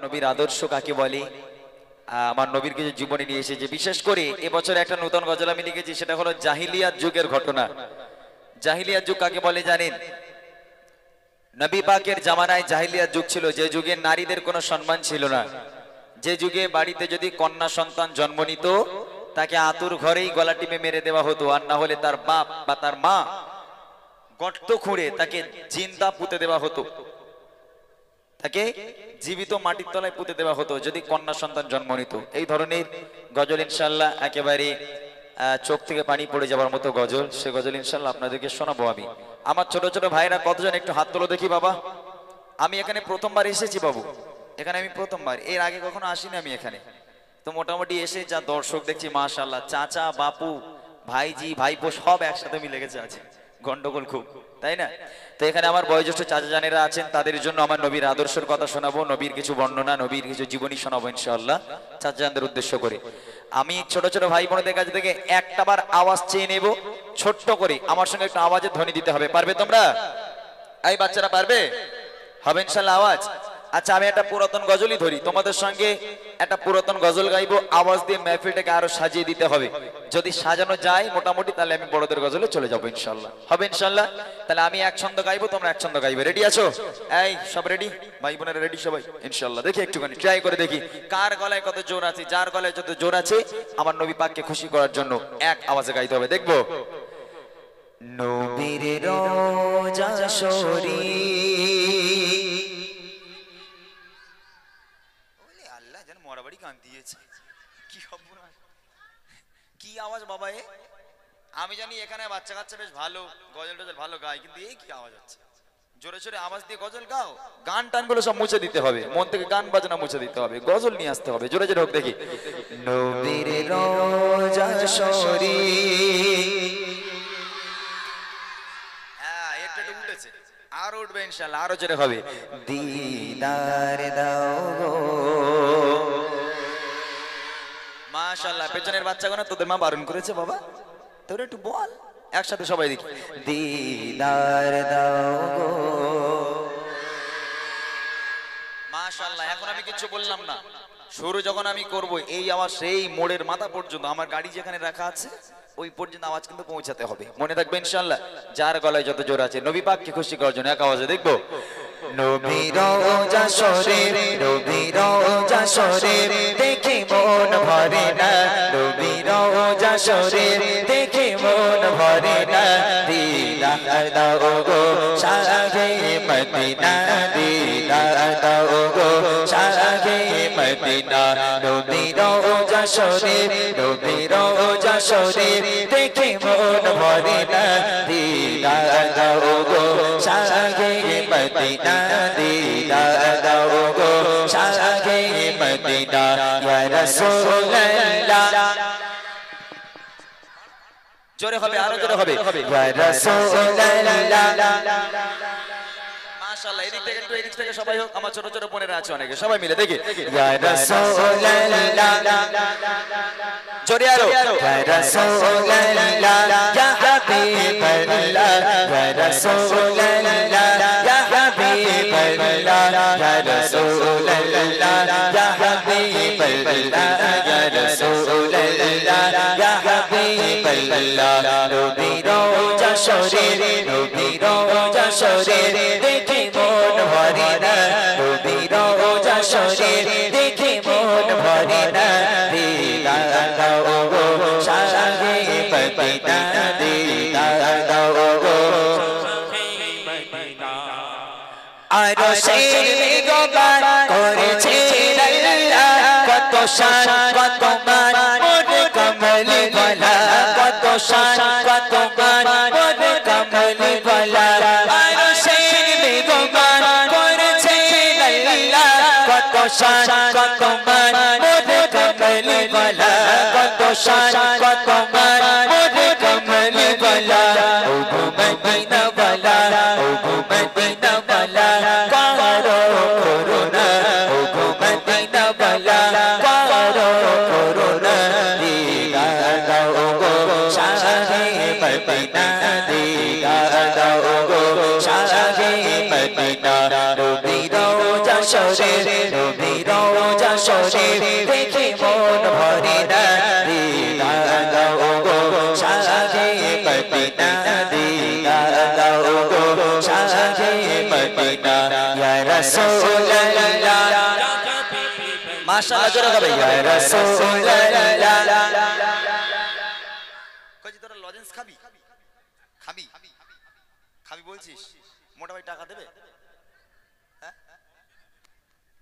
নবীর আদর্শ কাকে বলে, আমার নবীর কিছু জীবনী নিয়ে এসেছে। বিশেষ করে এবছর একটা নতুন গজল আমি লিখেছি, সেটা হলো জাহিলিয়াত যুগের ঘটনা। জাহিলিয়াত যুগ কাকে বলে জানেন? নবী পাকের জামানায় জাহিলিয়াত যুগ ছিল, যে যুগে নারীদের কোনো সম্মান ছিল না, যে যুগে বাড়িতে যদি কন্যা সন্তান জন্ম নিত তাকে আতুর ঘরেই গলা টিপে মেরে দেওয়া হতো, আর না হলে তার বাপ বা তার মা গর্ত খুঁড়ে তাকে জিন্দা পুঁতে দেওয়া হতো, তাকে জীবিত মাটির তলায় পুঁতে দেওয়া হতো যদি কন্যা সন্তান জন্ম নিত। এই ধরনের গজল ইনশাল্লাহ একেবারে চোখ থেকে পানি পড়ে যাওয়ার মতো গজল, সে গজল ইনশাল্লাহ আপনাদেরকে শোনাবো আমি। আমার ছোট ছোট ভাইরা কতজন একটু হাত তোলো দেখি বাবা। আমি এখানে প্রথমবার এসেছি বাবু, এখানে আমি প্রথমবার, এর আগে কখনো আসিনি আমি এখানে। তো মোটামুটি এসে যা দর্শক দেখছি মাশাআল্লাহ, চাচা বাপু ভাইজি ভাইপো সব একসাথে মিলে গেছে, আছে গন্ডগোল খুব, তাই না? তো এখানে আমার বয়োজ্যেষ্ঠ চাচা জানেরা আছেন, তাদের জন্য আমার নবীর আদর্শের কথা শোনাবো, নবীর কিছু বর্ণনা, নবীর কিছু জীবনী শোনাবো ইনশাআল্লাহ চাচা জানদের উদ্দেশ্য করে। আমি ছোট ছোট ভাই বোনদের কাছ থেকে একটাবার আওয়াজ চেয়ে নেব, ছোট্ট করে আমার সঙ্গে একটু আওয়াজের ধ্বনি দিতে হবে। পারবে তোমরা? এই বাচ্চারা পারবে? হবে ইনশাআল্লাহ আওয়াজ। আচ্ছা আমি একটা পুরাতন গজলই ধরি, তোমাদের সঙ্গে একটা পুরাতন গজল গাইবো, আওয়াজ দিয়ে মেহফিলটাকে আরো সাজিয়ে দিতে হবে। যদি সাজানো যায় মোটামুটি তাহলে আমি বড়দের গজলে চলে যাবো ইনশাআল্লাহ। হবে ইনশাআল্লাহ? তাহলে আমি এক ছন্দ গাইবো, তোমরা এক ছন্দ গাইবে। রেডি আছো? এই সব রেডি? ভাই বোনেরা রেডি সবাই? ইনশাআল্লাহ দেখি একটুখানি ট্রাই করে দেখি কার গলায় কত জোর আছে। যার গলায় যত জোর আছে আমার নবী পাককে খুশি করার জন্য এক আওয়াজে গাইতে হবে, দেখবো। নবীর রোজা শরীফ, কি আওয়াজ বাবা এ? আমি জানি এখানে বাচ্চা কাচ্চা বেশ ভালো গজল টজল ভালো গায়, কিন্তু এই কি আওয়াজ হচ্ছে? জোরে জোরে আওয়াজ দিয়ে গজল গাও, গান টান গুলো সব মুছে দিতে হবে, মন থেকে গান বাজনা মুছে দিতে হবে, গজল নিয়ে আসতে হবে। জোরে জোরে হোক দেখি। নবীর রোজা শরীফ, হ্যাঁ এটা তো উঠেছে, আর উঠবে ইনশাআল্লাহ, আরো জোরে হবে। দিদার দাও গো, মাশাআল্লাহ। পেছনের বাচ্চাগুলো তোদের মা বারণ করেছে বাবা, তোরা একটু বল একসাথে সবাই দেখি। দিদার দাও গো, মাশাআল্লাহ। এখন আমি কিছু বললাম না, শুরু যখন আমি করব এই আওয়াজ সেই মোড়ের মাথা পর্যন্ত, আমার গাড়ি যেখানে রাখা আছে ওই পর্যন্ত আওয়াজ কিন্তু পৌঁছাতে হবে, মনে রাখবে ইনশাআল্লাহ। যার গলায় যত জোর আছে নবী পাককে খুশি করার জন্য এক আওয়াজে দেখবো। নবীর রোজা শরীফ, নবীর রোজা শরীফ দেখে মন ভরে না, নবীর রোজা শরীফ দেখে মন ভরে না। দিদার দাও গো শাহে মদিনা, দিদার দাও গো শাহে মদিনা। নবীর রোজা শরীফ, নবীর রোজা শরীফ দেখে মন ভরে না, দিদার দাও গো শাহে মদিনা, দিদার দাও গো শাহে মদিনা। ইয়া রাসূলুল্লাহ, জোরে হবে, আরো জোরে হবে। ইয়া রাসূলুল্লাহ, মাশাআল্লাহ। এদিক থেকে একটু, এদিক থেকে সবাই হোক, আমার ছোট ছোট বোনেরা আছে অনেকে, সবাই মিলে দেখি। ইয়া রাসূলুল্লাহ, জোরে আরো। ইয়া রাসূলুল্লাহ, ইয়া হাবিবাল্লাহ, ইয়া রাসূলুল্লাহ, ইয়া হাবিবাল্লাহ, ইয়া রাসূলুল্লাহ, ইয়া হাবিবাল্লাহ, ইয়া রাসূলুল্লাহ, ইয়া হাবিবাল্লাহ। নবীর রোজা শরীফ, নবীর রোজা শরীফ দেখে মন ভরে না, নবীর রোজা শরীফ দেখে মন ভরে না। দিদার দাও গো শাহে মদিনা, দিদার দাও গো আরশের মেঘবান করেছে আল্লাহ, কত শান কত মান মোর কমলি ওয়ালা, কত শান কত মান মোর কমলি ওয়ালা। আরশের মেঘবান করেছে আল্লাহ, কত শান কত মান মোর কমলি ওয়ালা, কত শান কত মান মোর কমলি ওয়ালা। ও গো মদিনা ওয়ালা, ও গো মদিনা ওয়ালা করো করুণা, ও গো মদিনা ওয়ালা করো করুণা। দিদার দাও গো শাহে মদিনা, দিদার দাও গো শাহে মদিনা। নবীর রোজা শরীফ, নবীর যশোরে দেখে মন ভরে না দিদার দাও গো শাহে মদিনা দিদার দাও গো শাহে মদিনা ইয়া রাসূলুল্লাহ মাশাআল্লাহ জোরে গাবে ইয়া রাসূলুল্লাহ কই তোরা লজেন্স খাবি খাবি খাবি বলছিস মোটা ভাই টাকা দেবে হ্যাঁ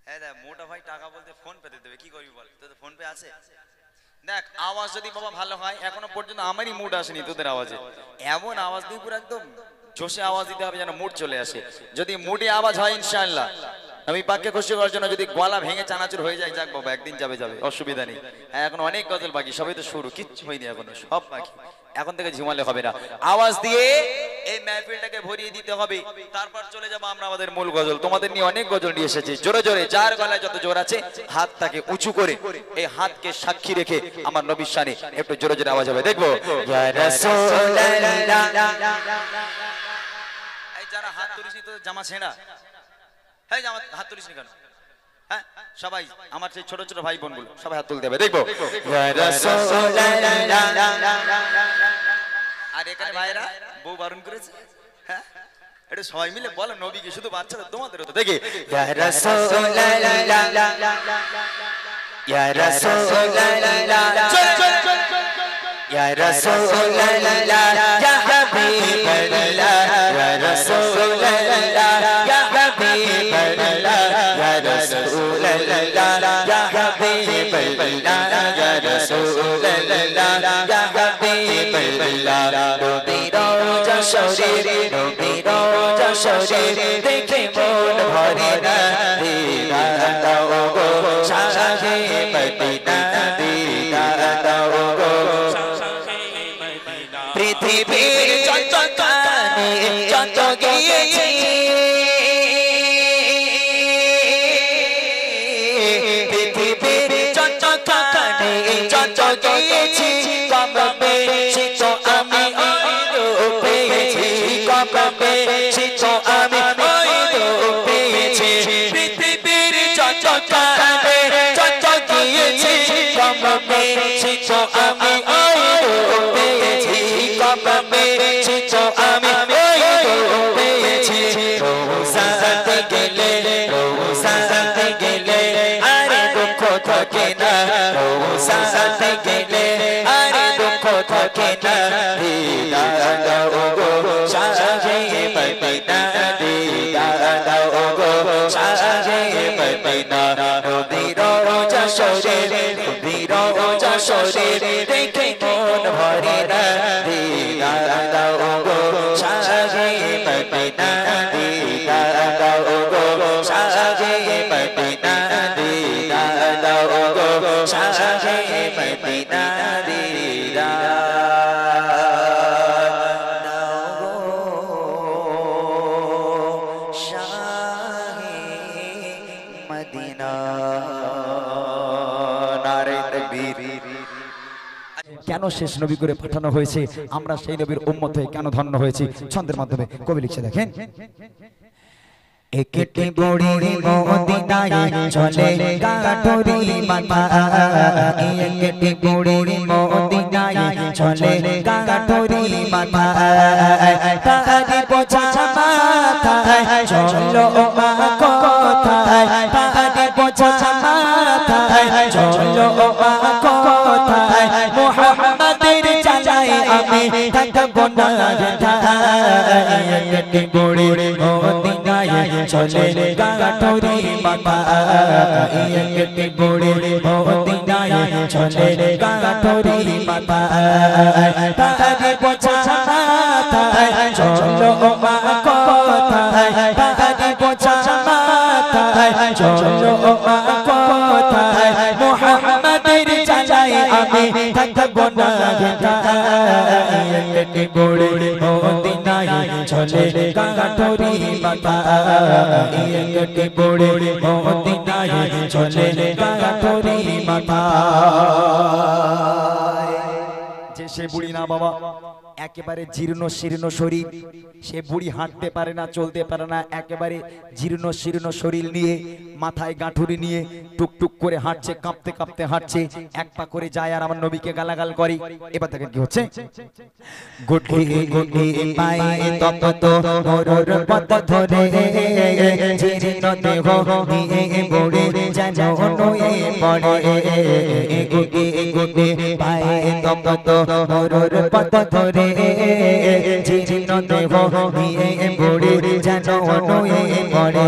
হ্যাঁ দেখ মোটা ভাই টাকা বলতে ফোন পে দেবে কি করবি বল তোদের ফোন পে আছে দেখ আওয়াজ যদি বাবা ভালো হয় এখনো পর্যন্ত আমারই মুড আসেনি তোদের আওয়াজে এমন আওয়াজ দিয়ে পুরো একদম জোশে আওয়াজ দিতে হবে যেন মুড চলে আসে যদি মুডে আওয়াজ হয় ইনশাআল্লাহ আমি পাককে খুশি করার জন্য যদি গলা ভেঙে চানাচুর হয়ে যায় যাক বাবা একদিন যাবে অসুবিধা নেই হ্যাঁ এখন অনেক গজল বাকি সবই তো শুরু কিচ্ছু হয়নি এখনো সব বাকি এখন থেকে ঝিমালে হবে না আওয়াজ দিয়ে এই মাহফিলটাকে ভরিয়ে দিতে হবে তারপর চলে যাব আমরা আমাদের মূল গজল তোমাদের নিয়ে অনেক গজল নিয়ে এসেছি জোরে জোরে যার গলায় যত জোর আছে হাতটাকে উঁচু করে এই হাতকে সাক্ষী রেখে আমার নবীর শানে একটু জোরে জোরে আওয়াজ হবে দেখবো ইয়া রাসূলুল্লাহ এই যারা হাত তুলিসনি তো জামা ছেঁড়া হ্যাঁ জামা হাত তুলিসনি কেন হ্যাঁ সবাই আমার সেই ছোট ছোট ভাই বোনগুলো সবাই হাত তুলতে হবে দেখবো ইয়া রাসূলুল্লাহ আর এখানে ভাইরা বউ বারণ করেছে হ্যাঁ এটা সবাই মিলে বলো নবীকে শুধু বাচ্চারা তোমাদের তো দেখে ইয়া রাসূলুল্লাহ ইয়া রাসূলুল্লাহ ইয়া রাসূলুল্লাহ ইয়া হাবিবাল্লাহ ইয়া রাসূলুল্লাহ ইয়া হাবিবাল্লাহ ইয়া রাসূলুল্লাহ ইয়া হাবিবাল্লাহ ইয়া রাসূলুল্লাহ ইয়া হাবিবাল্লাহ নবীর যশোরে নবীর যশোরে দেখে মন ভরে না দিদার দাও গো শাহে মদিনা দিদার দাও গো পৃথিবীর যত কানে যত গিয়েছি পৃথিবীর যত কানে যত গিয়েছি কম বেশি তো আমি ওই পেয়েছি কম বেশি তো আমি ওই পেয়েছি পৃথিবীর যত কানে যত গিয়েছি কম বেশি তো আমি ওই পেয়েছি কম বেশি তো আমি ওই পেয়েছি রোজাতে গেলে রোজাতে গেলে আরে দুঃখ থাকে না রোজাতে গেলে আরে দুঃখ থাকে না দিদার দাও গো শাহে মদিনা দিদার দাও গো শাহে মদিনা নবীর যশোরে নবীর যশোরে দেখে মন ভরে না দিদার দাও গো শাহে মদিনা দিদার দাও গো শাহে মদিনা দিদার দাও গো শাহে মদিনা দিদার দাও গো শাহে মদিনা নারে তাকবীর কেন শেষ নবী করে পাঠানো হয়েছে আমরা সেই নবীর উম্মত হয়ে কেন ধন্য হয়েছি ছন্দের মাধ্যমে কবি লিখছে দেখেন একটি বুড়ি মদিনায় চলে কাঠুরি মাথা একটি বুড়ি মদিনায় চলে কাঠুরি মাথা তারি বোঝা মাথায় চলো মা কোথায় তারি বোঝা মাথায় চলো মা কোথায় মুহাম্মাদের চালাই আমি থাকবো না একটি বুড়ি মদিনায় চলে কাঠুরি মাথা একটি বুড়ি মদিনায় চলে কাঠুরি মাথা তারি বোঝা মাথায় চলো মা কোথায় তারি বোঝা মাথায় চলো মা কোথায় মুহাম্মাদের চালাই আমি থাকবো না একটি বুড়ি মদিনায় চলে কাঠুরি মাথা একটি বুড়ি মদিনায় চলে কাঠুরি মাথা যে সে বুড়ি না বাবা, একেবারে জীর্ণ শীর্ণ শরীর, সে বুড়ি হাঁটতে পারে না, চলতে পারে না, একেবারে জীর্ণ শীর্ণ শরীর নিয়ে, মাথায় গাঁঠুরি নিয়ে টুকটুক করে হাঁটছে, কাঁপতে কাঁপতে হাঁটছে, এক পা করে যায় আর আমার নবীকে গালাগাল করে। এবার দেখেন কি হচ্ছে। গুটি গুটি পায়ে তপ্ত মোরর পথ ধরে জীর্ণ দেহ নিয়ে বুড়ি যেন নুয়ে পড়ে। গুটি গুটি পায়ে তপ্ত মোরর পথ ধরে জীর্ণ দেহ নিয়ে বুড়ি যেন নুয়ে পড়ে।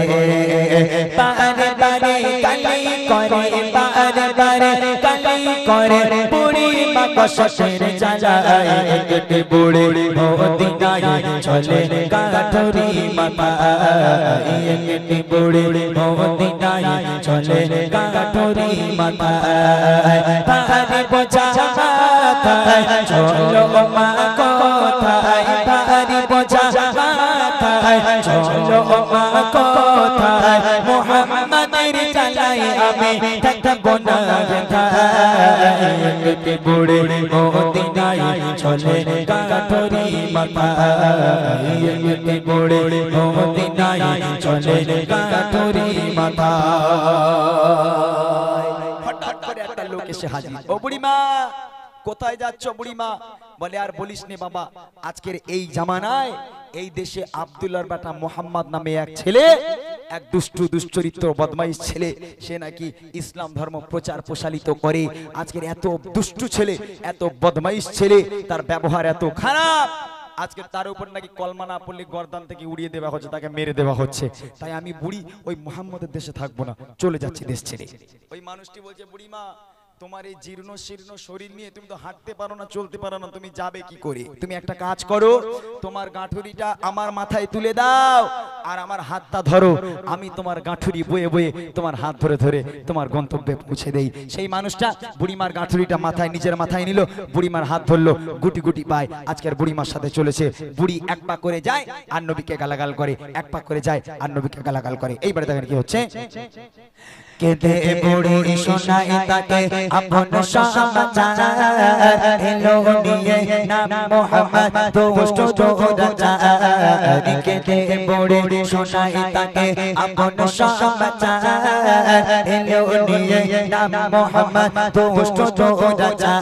বারে বারে কালি করে, বারে বারে কালি করে, বুড়ি মা কষ্টের জ্বালায় একটি বুড়ি মদিনায় চলে গাঁঠুরি মাথায়। একটি বুড়ি মদিনায় চলে গাঁঠুরি মাথায়। ভারী বোঝা মাথায় চলো মা কোথায়, ভারী বোঝা মাথায় চলো মা কোথায়। মুহাম্মাদের জ্বালায় আমি থাকবো না কোথায়। একটি বুড়ি মদিনায় চলে গাঁঠুরি মাথায়। একটি বুড়ি মদিনায় চলে গাঁঠুরি মাথায়। হঠাৎ করে একটা লোক এসে হাজির। ও বুড়িমা, কোথায় যাচ্ছ বুড়িমা? বলে আর বলিস নে বাবা, আজকের এই জামানায় এই দেশে আব্দুল্লাহর বেটা মোহাম্মদ নামে এক ছেলে, এক দুষ্টু দুশ্চরিত্র বদমাইশ ছেলে, সে নাকি ইসলাম ধর্ম প্রচার প্রসারিত করে। আজকের এত দুষ্টু ছেলে, এত বদমাইশ ছেলে, তার ব্যবহার এত খারাপ, আজকে তার উপর নাকি কলমা না পড়লে গর্দান থেকে উড়িয়ে দেওয়া হচ্ছে, তাকে মেরে দেওয়া হচ্ছে। তাই আমি বুড়ি ওই মোহাম্মদের দেশে থাকবো না, চলে যাচ্ছি দেশ ছেড়ে। ওই মানুষটি বলছে, বুড়িমা তোমার এই জীর্ণ শীর্ণ শরীর নিয়ে তুমি তো হাঁটতে পারো না, চলতে পারো না, তুমি যাবে কি করে? তুমি একটা কাজ করো, তোমার গাঁঠুরিটা আমার মাথায় তুলে দাও আর আমার হাতটা ধরো, আমি তোমার গাঁঠুরি বয়ে বয়ে তোমার হাত ধরে ধরে তোমার গন্তব্যে পৌঁছে দেই। সেই মানুষটা বুড়িমার গাঁঠুরিটা মাথায়, নিজের মাথায় নিল, বুড়িমার হাত ধরলো, গুটি গুটি পায় আজকের বুড়িমার সাথে চলেছে। বুড়ি এক পা করে যায় আর নবীকে গালাগাল করে, এক পা করে যায় আর নবীকে গালাগাল করে। এইবারে দেখেন কি হচ্ছে। কেঁদে বুড়ি শোনায় তাকে আপন সমাচার, এলো নিয়ে নাম মোহাম্মদ দুষ্ট দুরাচার। কেঁদে বুড়ি শোনায় তাকে আপন সমাচার, এলো নিয়ে নাম মোহাম্মদ দুষ্ট দুরাচার।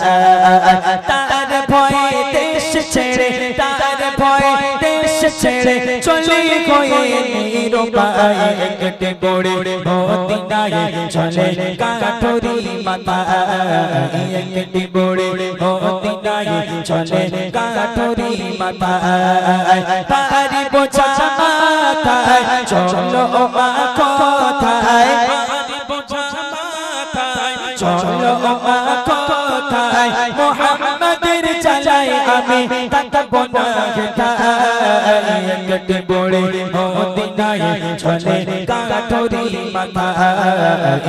তার ভয়ে দেশ ছেড়ে, তার ভয়ে দেশ ছেড়ে চলে হয়ে নিরুপায়। একটি বুড়ি মদিনায় চলে গাঁঠুরি মাথায়। একটি বুড়ি মদিনায় চলে গাঁঠুরি মাথায়। ভারী বোঝা মাথায় চলো মা কোথায়, ভারী বোঝা মাথায় চলো মা কোথায়। মুহাম্মাদের জ্বালায় আমি থাকবো না কোথায়। একটি বুড়ি মদিনায় চলে গাঁঠুরি মাথায়।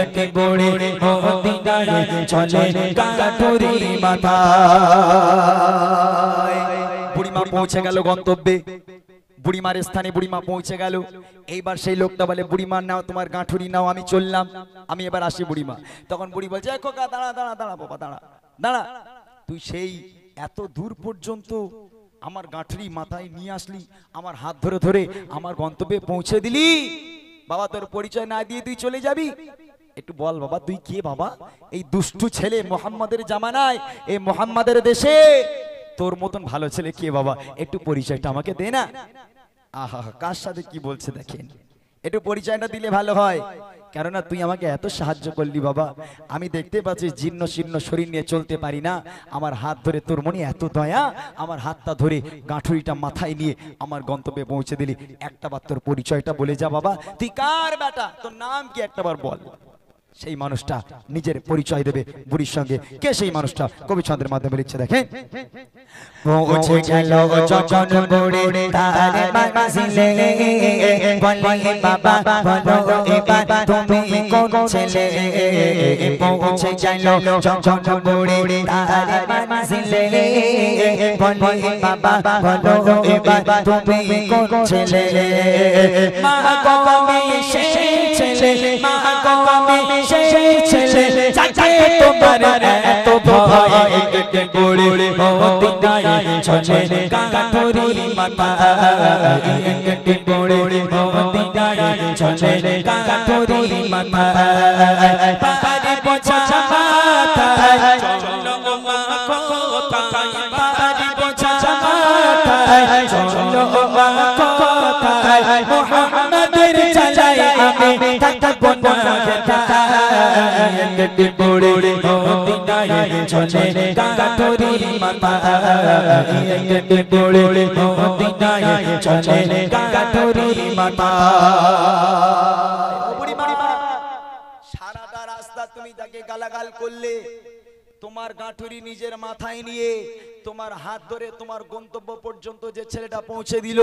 একটি বুড়ি মদিনায় চলে গাঁঠুরি মাথায়। বুড়িমা পৌঁছে গেল গন্তব্যে, বুড়িমার স্থানে বুড়িমা পৌঁছে গেল। এইবার সেই লোকটা বলে, বুড়িমার নাও, তোমার গাঁঠুরি নাও, আমি চললাম, আমি এবার আসি বুড়িমা। তখন বুড়ি বলছে, খোকা দাঁড়া দাঁড়া দাঁড়া বাবা, দাঁড়া দাঁড়া, তুই সেই এত দূর পর্যন্ত আমার গাঁঠুরি মাথায় নিয়ে আসলি, আমার হাত ধরে ধরে আমার গন্তব্যে পৌঁছে দিলি, বাবা তোর পরিচয় না দিয়ে তুই চলে যাবি? একটু বল বাবা, তুই কে বাবা? এই দুষ্টু ছেলে মোহাম্মদের জামানায়, এই মোহাম্মদের দেশে তোর মতন ভালো ছেলে কে বাবা? একটু পরিচয়টা আমাকে দে না। আহা, কার সাথে কি বলছে দেখেন, একটু পরিচয়টা দিলে ভালো হয়। কেননা তুই আমাকে এত সাহায্য করলি বাবা, আমি দেখতে পাচ্ছি জীর্ণ শীর্ণ শরীর নিয়ে চলতে পারি না, আমার হাত ধরে তোর মনে এত দয়া, আমার হাতটা ধরে গাঁঠুরিটা মাথায় নিয়ে আমার গন্তব্যে পৌঁছে দিলি। একটা বার তোর পরিচয়টা বলে যা বাবা, তুই কার বেটা, তোর নাম কি একটা বার বল। সেই মানুষটা নিজের পরিচয় দেবে বুড়ির সঙ্গে। কে সেই মানুষটা? কবি ছন্দের মাধ্যমে লিখছে দেখেন। পৌঁছে গেল যখন বুড়ি তার মাঝিলে, বলে বাবা বলো এবার তুমি কোন ছেলে। পৌঁছে গেল যখন বুড়ি তার মাঝিলে, বলে বাবা বলো এবার তুমি কোন ছেলে। মা গো আমি সেই ছেলে, মা গো আমি সেই ছেলে, যাকে তোমার এত ভয়। একটি বুড়ি চলে কাঠুরি মাথা একটি বড়ে মদিনায় চলে কাঠুরি মাথা পাহাড়ি বোঝা মাথা চলো মা কোথায় পাহাড়ি বোঝা মাথা চলো মা কোথায় মুহাম্মাদের চালায় আমি থাকবো না একটি বড়ে মদিনায় চলে কাঠুরি মাথা একটি বড়ে মদিনায় চলে কাঠুরি মাথা। সারাটা রাস্তা তুমি তাকে গালাগাল করলে, তোমার গাঁঠুরি নিজের মাথায় নিয়ে তোমার হাত ধরে তোমার গন্তব্য পর্যন্ত যে ছেলেটা পৌঁছে দিল,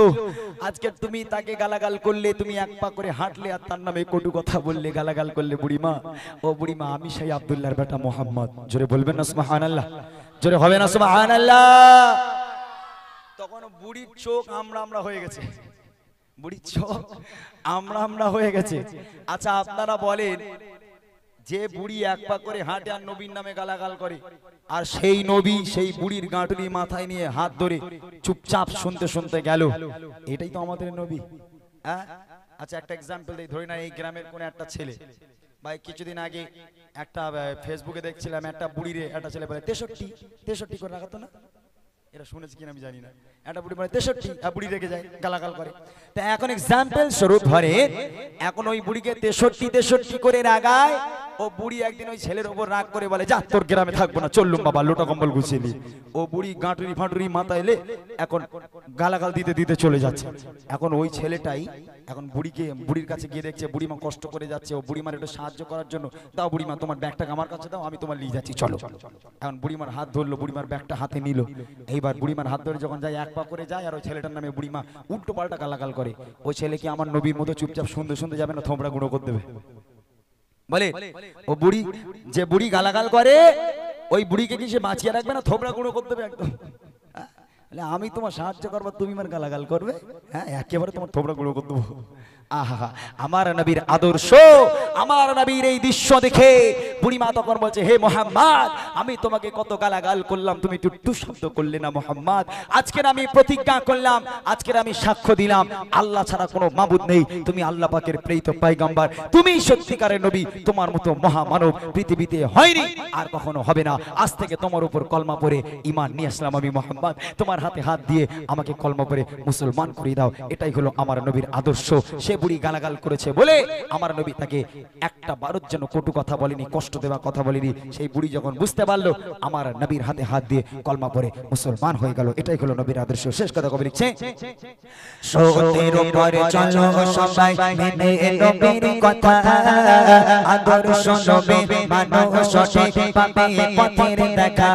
আজকে তুমি তাকে গালাগাল করলে, তুমি এক পা করে হাঁটলে আর তার নামে কটু কথা বললে, গালাগাল করলে। বুড়িমা, ও বুড়িমা, আমি সেই আব্দুল্লাহর বেটা মোহাম্মদ। জোরে বলবেন না সুবহানাল্লাহ? জোরে হবে না সুবহানাল্লাহ? তখন বুড়ির চোখ আমরা আমরা হয়ে গেছে, বুড়ির চোখ আমরা আমরা হয়ে গেছে। আচ্ছা আপনারা বলেন, যে বুড়ি এক পা করে হাঁটে আর নবীর নামে গালাগাল করে, আর সেই নবী সেই বুড়ির গাঁটুরি মাথায় নিয়ে হাত ধরে চুপচাপ শুনতে শুনতে গেল, এটাই তো আমাদের নবী। হ্যাঁ, আচ্ছা একটা এক্সাম্পল দিই। ধরি না এই গ্রামের কোন একটা ছেলে, ভাই কিছুদিন আগে একটা ফেসবুকে দেখছিলাম, একটা বুড়িরে একটা ছেলে বলে 63 করে রাখাতো না, এটা শুনেছি কিনা আমি জানি না, একটা বুড়ি বলে 63, আর বুড়ি রেখে যায়, গালাগাল করে। তা এখন এক্সাম্পল স্বরূপ ধরে, এখন ওই বুড়িকে 63 করে রাগায়। ও বুড়ি একদিন ওই ছেলের উপর রাগ করে বলে, যা তোর গ্রামে থাকবো না, চললুম বাবা, লোটা কম্বল গুছিয়ে নি। ও বুড়ি গাঁটুরি ফাঁটুরি মাথা এলে এখন গালাগাল দিতে দিতে চলে যাচ্ছে। এখন ওই ছেলেটাই এখন বুড়ির কাছে গিয়ে দেখছে বুড়িমা কষ্ট করে যাচ্ছে, ও বুড়িমার একটু সাহায্য করার জন্য, দাও বুড়িমা তোমার ব্যাগটা আমার কাছে দাও, আমি তোমার নিয়ে যাচ্ছি, চলো। এখন বুড়িমার হাত ধরলো, বুড়িমার ব্যাগটা হাতে নিল। এইবার বুড়িমার হাত ধরে যখন যায়, এক পা করে যায়, আর ওই ছেলেটার নামে বুড়িমা উল্টো পাল্টা গালাগাল করে। ওই ছেলে কি আমার নবীর মতো চুপচাপ শুনতে শুনতে যাবে না, থোমরা গুঁড়ো করে দেবে? বলে ও বুড়ি, যে বুড়ি গালাগাল করে ওই বুড়িকে কি সে বাঁচিয়ে রাখবে না, থোবড়া গুঁড়ো করে দেবে একদম? আমি তোমার সাহায্য করবো, তুমি আমার গালাগাল করবে? হ্যাঁ, একেবারে তোমার থোবড়া গুঁড়ো করে দেবো। আহা, আমার নবীর আদর্শ, আমার নবীর এই দৃশ্য দেখে বুড়িমা তখন বলছে, হে মোহাম্মদ, আমি তোমাকে কত গালাগাল করলাম, তুমি একটু শব্দ করলে না মোহাম্মদ। আজকের আমি প্রতিজ্ঞা করলাম, আজকের আমি সাক্ষ্য দিলাম, আল্লাহ ছাড়া কোনো মাবুদ নেই, তুমি আল্লাহ পাকের প্রেরিত পয়গম্বর, তুমি সত্যিকারের নবী, তোমার মতো মহামানব পৃথিবীতে হয়নি, আর কখনো হবে না। আজ থেকে তোমার উপর কলমা পড়ে ঈমান নিয়ে আসলাম আমি মোহাম্মদ, তোমার হাতে হাত দিয়ে আমাকে কলমা পড়ে মুসলমান করে দাও। এটাই হলো আমার নবীর আদর্শ। সে বুড়ি গালাগাল করেছে বলে আমার নবী তাকে একটা বারের জন্য কটু কথা বলেনি, কষ্ট দেওয়া কথা বলেনি। সেই বুড়ি যখন বুঝতে পারলো, আমার নবীর হাতে হাত দিয়ে কলমা পড়ে মুসলমান হয়ে গেল। এটাই হলো নবীর আদর্শ। শেষ কথা কবি লিখছে, সত্যের উপরে চলো সবাই মেনে নবীর কথা, আদর্শ নবী মানো সঠিক পাবে পথের দেখা।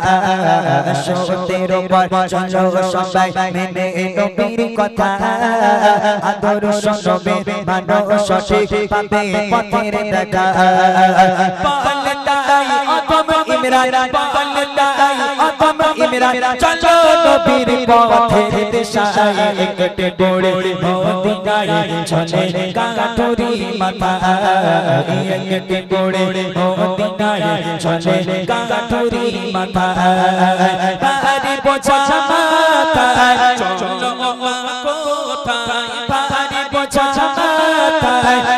সত্যের উপরে চলো সবাই মেনে নবীর কথা, আদর্শ নবী মানো সঠিক পাবে পথের দেখা। পাল্টাই আদম ইমরান, পাল্টাই আদম ইমরান, চলো নবীর পথের দিশায়, একটি বড়ে মদিনায় চলে কাঠুরি মাথা, একটি বড়ে মদিনায় চলে কাঠুরি মাথা। পাহাড়ি বোঝা মাথা চলো মা কোথায়, পাহাড়ি বোঝা মাথা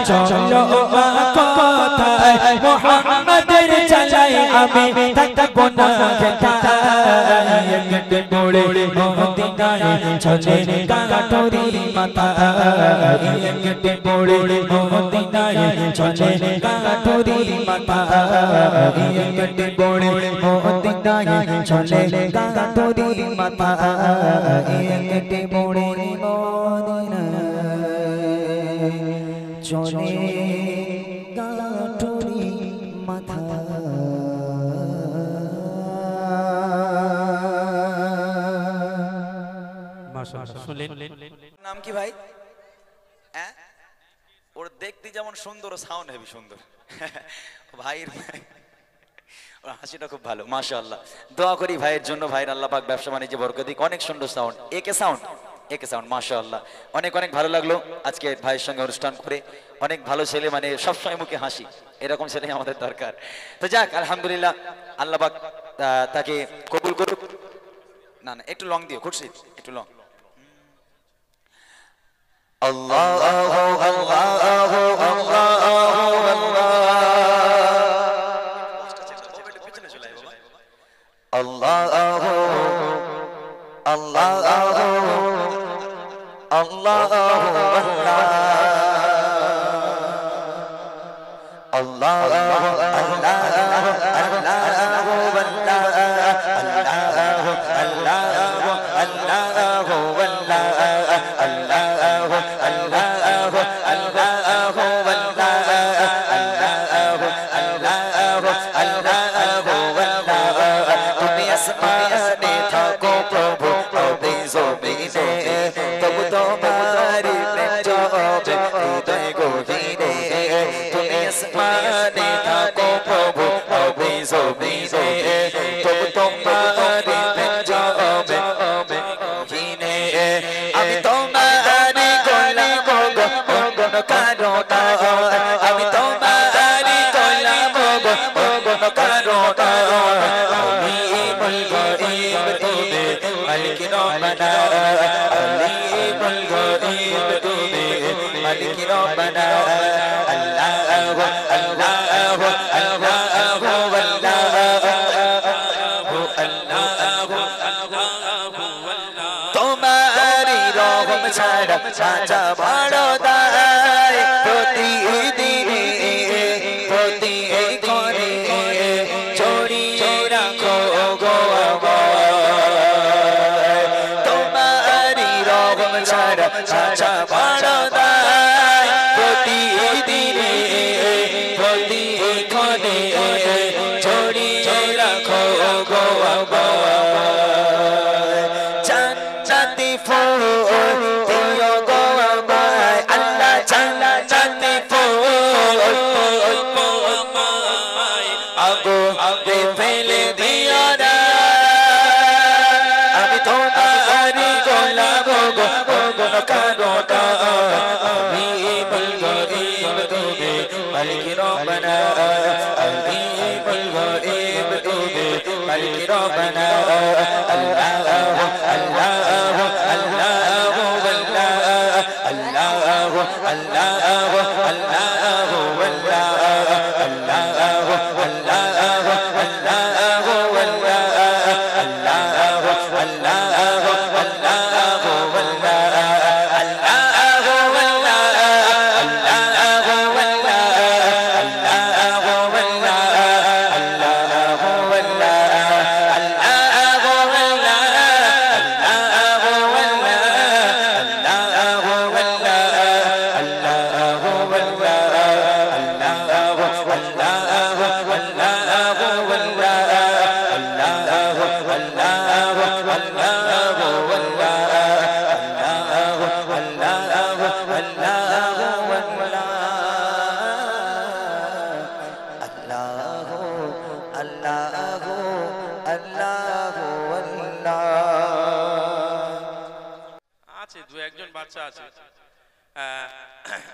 চলো মা কোথায়, মুহাম্মাদের চালায় আমি থাকবো না একটি বড়ে মদিনায় চলে কাঠুরি মাথা, একটি বড়ে মদিনায় চলে কাঠুরি মাথা, একটি বড়ে মদিনায় চলে কাঠুরি মাথা, একটি বড়ে মদিনায় চলে কাঠুরি মাথা। নাম কি ভাই? হ্যাঁ, ওর দেখতে যেমন সুন্দর, সাউন্ড হেভি সুন্দর। ভাইয়ের ওর হাসিটা খুব ভালো, মাশাআল্লাহ। দোয়া করি ভাইয়ের জন্য, ভাইয়ের আল্লাহ পাক ব্যবসা বাণিজ্যে বরকত দিক। অনেক সুন্দর সাউন্ড, একে সাউন্ড, একে সাউন্ড, মাশাআল্লাহ। অনেক অনেক ভালো লাগলো আজকে ভাইয়ের সঙ্গে অনুষ্ঠান করে। অনেক ভালো ছেলে, মানে সবসময় মুখে হাসি, এরকম ছেলে আমাদের দরকার। তো যাক, আলহামদুলিল্লাহ, আল্লাহ পাক তাকে কবুল করুক। না না একটু লং দিও খুরশিদ একটু লং আল্লাহ আল্লাহ আল্লাহ আল্লাহ চাচা বড় দায় প্রতিদিনে করে ছড়িয়ে রাখো গো তোমারি রহম ছাড়া চাচা বড় দায় প্রতিদিনে করে ছড়িয়ে রাখো গো জান্নাতি ফুল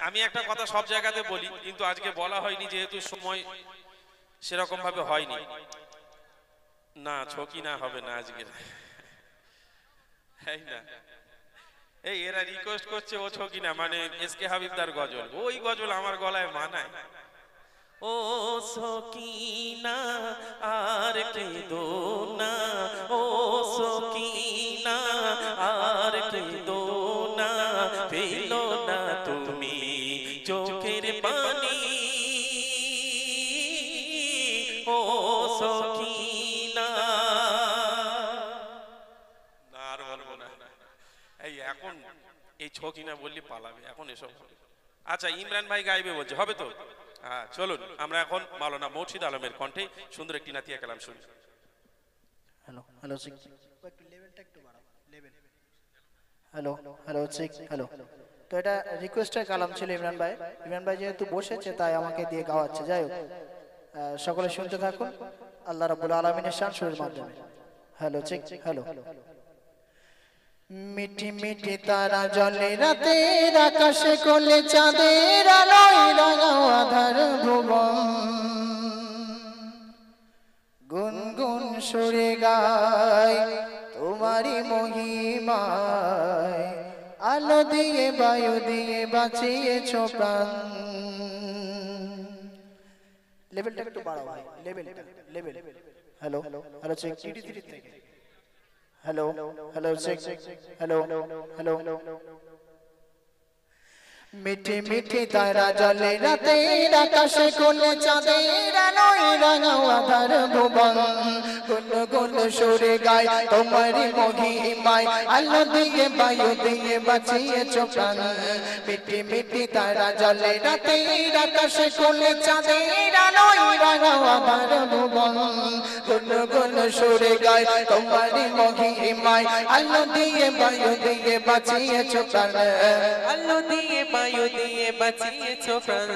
আমি একটা কথা সব জায়গাতে বলি কিন্তু আজকে বলা হয়নি যেহেতু সময় সেরকম ভাবে হয়নি না ছকি না হবে না আজকে এই এরা রিকোয়েস্ট করছে ও ছকি না মানে এসকে হাবিবদার গজল ওই গজল আমার গলায় মানায় ও সকিনা আর কেঁদো না ও সকিনা আর কেঁদো না ফেলো না তুমি চোখের পানি ও সকিনা না আর বলবো না এই এখন এই ছকিনা বললি পালাবে এখন এসব আচ্ছা ইমরান ভাই গাইবে বলছে হবে তো হ্যাঁ চলুন আমরা এখন মাওলানা মুর্শিদ আলমের কণ্ঠে সুন্দর একটি নাতিয়া কালাম শুনি হ্যালো হ্যালো চেক একটু লেভেলটা একটু বাড়াও level hello hello check hello তো এটা রিকোয়েস্টের কালাম ছিল ইমরান ভাই যেহেতু বসেছে তাই আমাকে দিয়ে গাওয়াচ্ছে যাই হোক সকলে শুনতে থাকুন আল্লাহ রাব্বুল আলামিনের শান সুরের মাধ্যমে হ্যালো চেক হ্যালো মিঠি মিঠি তারা জলে রাতের আকাশে কোলে চাঁদের আলোয় রাঙাও আধার ভুবন গুনগুন সুরে গায় তোমার তোমারই মহিমায় আলো দিয়ে বায়ু দিয়ে বাঁচিয়েছো প্রাণ। লেভেলটা একটু বাড়াও ভাই, লেভেল। হ্যালো হ্যালো চেক টিটি থেকে। Hello hello check hello hello. মিঠি মিঠি তারা জলে রাতের আকাশে কোলে চাঁদের আলোয় রাঙাও আধার ভুবন। গুন গুন সুরে গায় তোমারই মহিমায় আলো দিয়ে বায়ু দিয়ে বাঁচিয়েছো প্রাণ। মিঠি মিঠি তারা জলে রাতের আকাশে কোলে চাঁদের আলোয় রাঙাও আধার ভুবন। গুন গুন সুরে গায় তোমারই মহিমায় আলো দিয়ে বায়ু দিয়ে বাঁচিয়েছো প্রাণ। আলো দিয়ে বায়ু দিয়ে বাঁচিয়েছো প্রাণ।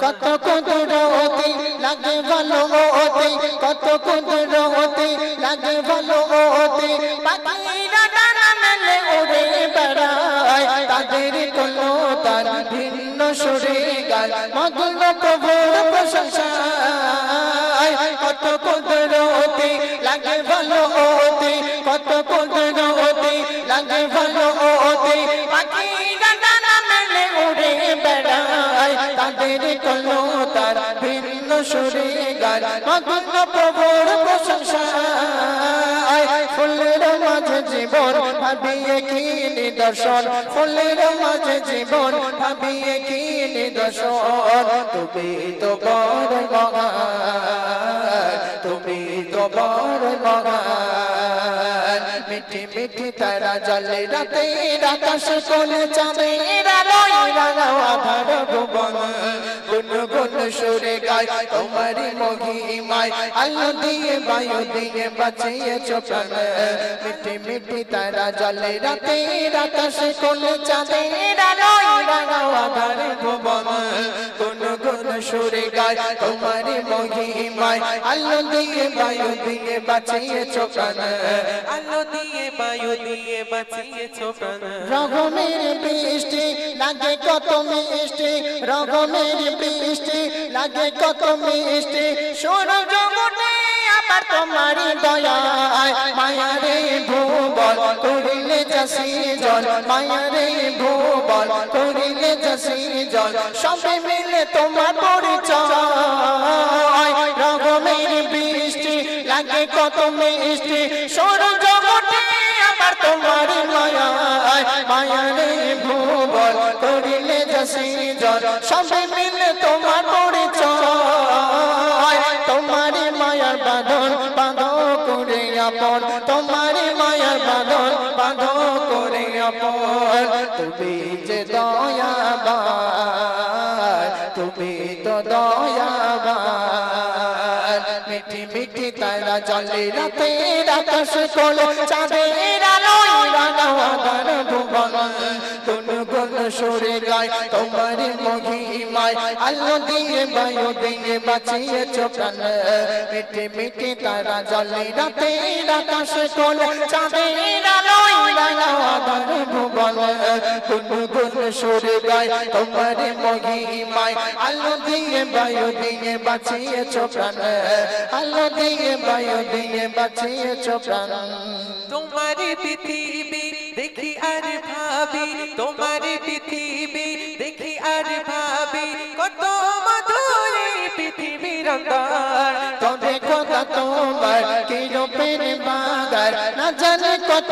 কত কুদরতি লাগে ভালো ওতে, কত কুদরতি লাগে ভালো ওতে। পাখিরা ডানা মেলে উড়ে বেড়ায়, তাদের কোনো তার ভিন্ন সুরে গায় মগ্ন প্রভুর প্রশংসায়। কত কুদরতি লাগে ভালো ওতে, কত কুদরতি লাগে ভালো ওতে। পাখিরা ডানা মেলে উড়ে বেড়ায়, তাদের কোনো তার ভিন্ন সুরে গায় মগ্ন প্রভুর প্রশংসায়। ফুলের মাঝে জীবন ভাবিয়ে কি নিদর্শন, ফুলের মাঝে জীবন ভাবিয়ে কি নিদর্শন। তুমি তো বড় মহান, তুমি তো বড় মহান। মিঠি মিঠি তারা জলে রাতের আকাশে কোলে চাঁদের আলোয় রাঙাও আধার ভুবন। গুন গুন সুরে গায় তোমারই মহিমায় আলো দিয়ে বায়ু দিয়ে বাঁচিয়েছো প্রাণ। মিঠি মিঠি তারা জলে রাতের আকাশে কোলে চাঁদের আলোয় রাঙাও আধার ভুবন। গুন গুন সুরে গায় তোমারই মহিমায় আলো দিয়ে বায়ু দিয়ে বাঁচিয়েছো প্রাণ। আলো দিয়ে বায়ু দিয়ে বাঁচিয়েছো প্রাণ। রগমের বৃষ্টি লাগে কত মিষ্টি, রগমের বৃষ্টি লাগে কত মিষ্টি। সূর্য ওঠে আবার তোমারই দয়ায়, মায়ারে ভুবন করিলে চাষি জল, মায়ারে ভুবন করিলে চাষি জল। সবে মিলে তোমার পরিচয়, রগমের বৃষ্টি লাগে কত মিষ্টি। সূর্য ওঠে আবার তোমারই মায়ায়, মায়ারে ভুবন করিলে চাষি জল। সবে মিলে তোমার পরিচয়, তোমারই মায়ার বাঁধন বাঁধো করে আপন, তোমারই মায়ার বাঁধন বাঁধো করে আপন। তুমি যে দয়াবান, তুমি তো দয়াবান। মিঠি মিঠি তারা জলে রাতের আকাশে কোলে চাঁদের আলোয় রাঙাও আধার ভুবন। গুন গুন সুরে গায় তোমারই মহিমায় আলো দিয়ে বায়ু দিয়ে বাঁচিয়েছো প্রাণ। মিঠি মিঠি তারা জলে রাতের আকাশে কোলে চাঁদের আলোয় রাঙাও আধার ভুবন। গুন গুন সুরে গায় তোমারই মহিমায় আলো দিয়ে বায়ু দিয়ে বাঁচিয়েছো প্রাণ। আলো দিয়ে বায়ু দিয়ে বাঁচিয়েছো প্রাণ। তোমার পৃথিবী দেখি আর ভাবি, তোমার পৃথিবী দেখি আর ভাবি। কত মধুর এই পৃথিবীর অন্তর, তবে কথা তোমার কি রূপের বাগার না জানে কত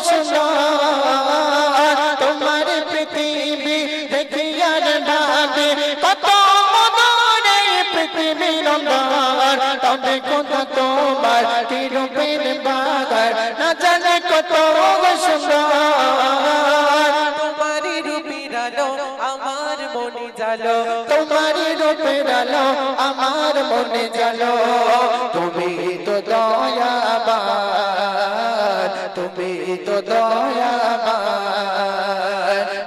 সুন্দর। তোমার পৃথিবী দেখি আর ভাবি, কত মধুর এই পৃথিবীর অন্তর। তবে কথা তোমার কি রূপের বাগার না জানে কত সুন্দর। তোমারই রূপের আলো আমার মনে জালো, তোমারই রূপের আলো আমার মনে জালো। তুমি তো দয়াবান, তুমি তো দয়াবান।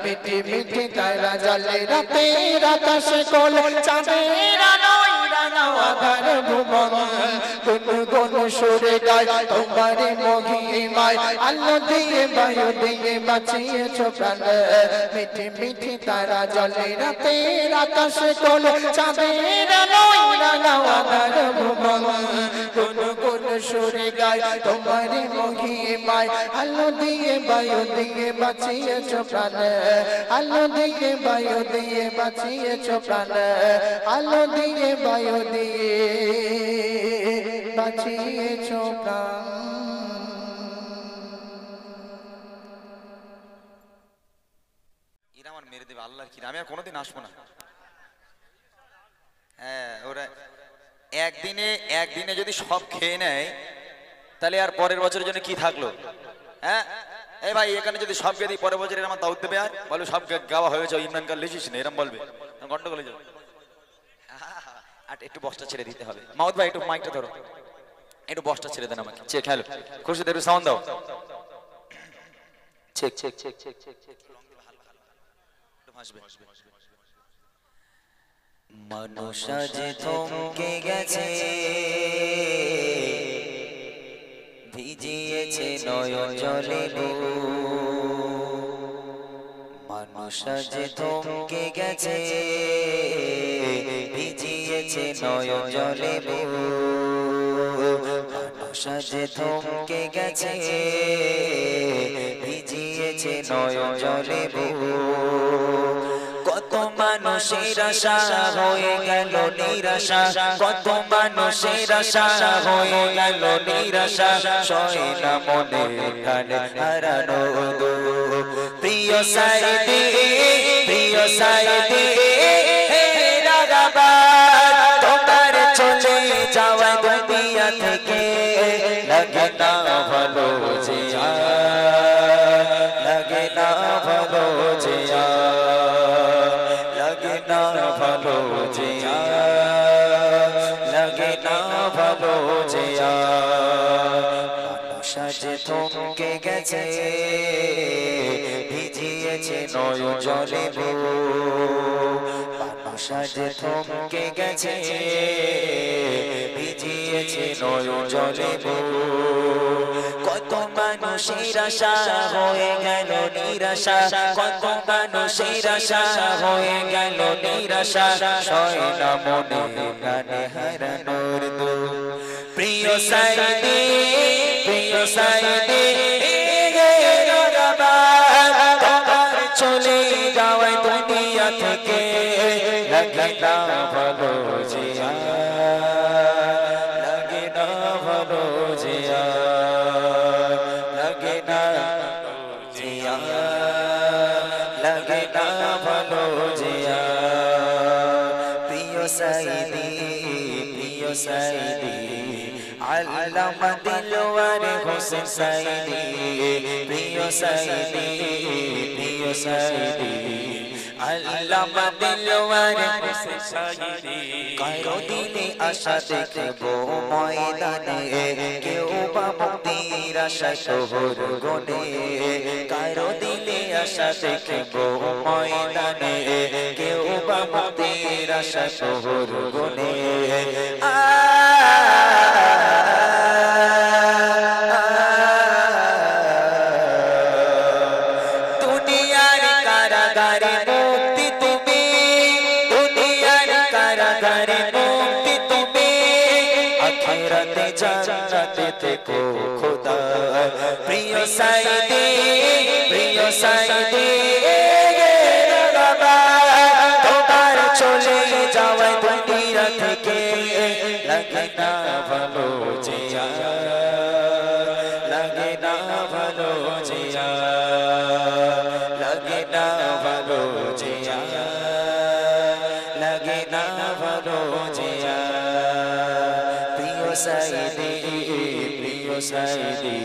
মিঠি মিঠি তারা জলে রাতের আকাশে কোলে চাঁদের আলোয় রাঙাও আধার ভুবন। গুন গুন সুরে গায় তোমারই মহিমায় আলো দিয়ে বায়ু দিয়ে বাঁচিয়েছো প্রাণ। মিঠি মিঠি তারা জলে রাতের আকাশে কোলে চাঁদের আলোয় রাঙাও আধার ভুবন। গুন গুন সুরে গায় তোমার মহিমায় আলো দিয়ে বায়ু দিয়ে বাঁচিয়েছ প্রাণ আলো দিয়ে বায়ু দিয়ে বাঁচিয়েছ প্রাণ আলো দিয়ে বায়ু দিয়ে বাঁচিয়েছ প্রাণ এরা আমার মেরে দেবে আল্লাহর কি, আমি আর কোনোদিন আসবো না। হ্যাঁ, ওরা একদিনে যদি সব খেয়ে নেয় তাহলে আর পরের বছরের জন্য কি থাকলো? হ্যাঁ এই ভাই, এখানে যদি সব খেয়ে দিই পরের বছর আমার দাউদ দেবে, আর বলো সব গাওয়া হয়েছে ইমরান খান লিখিস না, এরম বলবে, গন্ডগোলে যাবে। আর একটু বসটা ছেড়ে দিতে হবে। মাউদ ভাই একটু মাইকটা ধরো, একটু বসটা ছেড়ে দেন আমাকে। চেক, হ্যালো খুশি, একটু সাউন্ড দাও। Check check check check check check, হাসবে। মানুষ আজ থমকে গেছে, ভিজিয়েছে নয়ন জলে গো। মানুষ আজ থমকে গেছে, ভিজিয়েছে নয়ন জলে গো। মানুষ আজ থমকে গেছে, ভিজিয়েছে নয়ন জলে গো। কত মানুষের আশা হয়ে গেল নিরাশা, কত মানুষের আশা হয়ে গেল নিরাশা, সয় না মনে কানে হারানো গো। প্রিয় সাইদি, প্রিয় সাইদি হে রাগাবাদ, তোমার চলে যাওয়া দুনিয়া থেকে লাগে না ভালো যে লাগে না ভালো যে লাগে না ভালো যে লাগে না ভালো যে। মানুষ আজ থমকে গেছে, ভিজিয়েছে নয়ন জলে গো। মানুষ আজ থমকে গেছে, ভিজিয়েছে নয়ন জলে গো। কত মানুষের আশা হয়ে গেল নিরাশা, কত মানুষের আশা হয়ে গেল নিরাশা, সয় না মনে গানে হারানোর দুঃখ। প্রিয় সাইদি, প্রিয় সাইদি তোমার চলে যাওয়ায় দুনিয়া থেকে লাগে না ভালো জিয়া, লাগে না ভালো জিয়া, লাগে না জিয়া, লাগে না ভালো জিয়া। প্রিয় সাইদি, প্রিয় সাইদি আল্লামা দিলওয়ার হোসেন সাইদি, প্রিয় সাইদি, প্রিয় সাইদি আল্লামা দিলওয়ার হোসেন সাইদি। কারো দিলে আশা দেখবো ময়দানে, কেউ বা মুক্তির আশা শহর গনে। কারো দিলে আশা দেখবো ময়দানে, কেউ বা মুক্তির আশা শহর গনে। দুনিয়ার কারাগারে মুক্তি তুমি, দুনিয়ার কারাগারে মুক্তি তুমি, আখিরাতে জান্নাতে থেকো খোদা। প্রিয় সাইদি, প্রিয় সাইদি তোমার চলে যাওয়ায় দুনিয়া থেকে লাগে না ভালো জিয়া, লাগে না ভালো জিয়া, লাগে না ভালো জিয়া, লাগে না ভালো জিয়া। প্রিয় সাইদি, প্রিয় সাইদি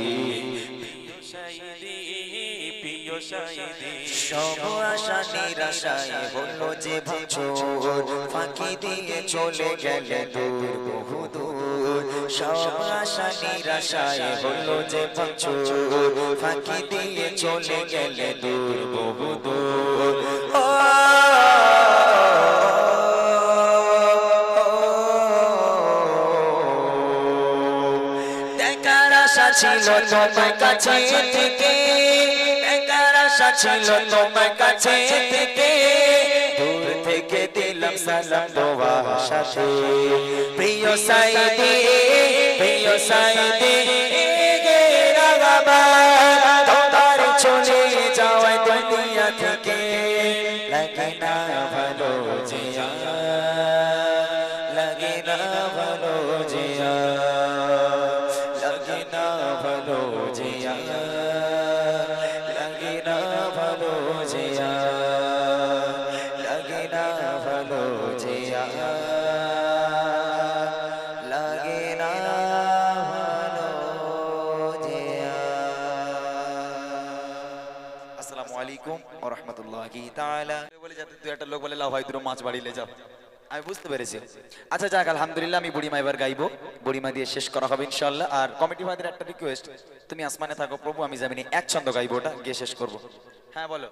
সব আশা নিরাশায় হলো যে ভাঙচুর, ফাঁকি দিয়ে চলে গেলে দূর বহু দূর। সব আশা নিরাশায় হলো যে ভাঙচুর, ফাঁকি দিয়ে চলে গেলে দূর বহু দূর। দেখার আশা ছিল তোমার কাছে থেকে, দেখার আশা ছিল তোমার কাছে থেকে, দূর থেকে দিলাম সালাম দোয়া সাথে। প্রিয় সাইদি, প্রিয় সাইদে রাগাবাদ তোমার চলে যাওয়ায় দুনিয়া থেকে লাগে না ভালো জিয়া লাগে না ভালো জিয়া লাগে না ভালো জিয়া লাগে না ভালো জিয়া লাগে না ভালো জিয়া লাগে না ভালো জিয়া। আসসালামু আলাইকুম ওয়া রাহমাতুল্লাহি তাআলা। বলে যাতে তুই একটা লোক বলে লাও ভাই দুটো মাছ বাড়িলে যাও, আমি বুঝতে পেরেছি। আচ্ছা যাক আলহামদুলিল্লাহ, আমি বুড়িমা এবার গাইবো, বুড়িমা দিয়ে শেষ করা হবে ইনশাআল্লাহ। আর কমিটি ভাইদের একটা রিকোয়েস্ট, তুমি আসমানে থাকো প্রভু আমি জামিনে এক ছন্দ গাইবো, ওটা গিয়ে শেষ করব। হ্যাঁ বলো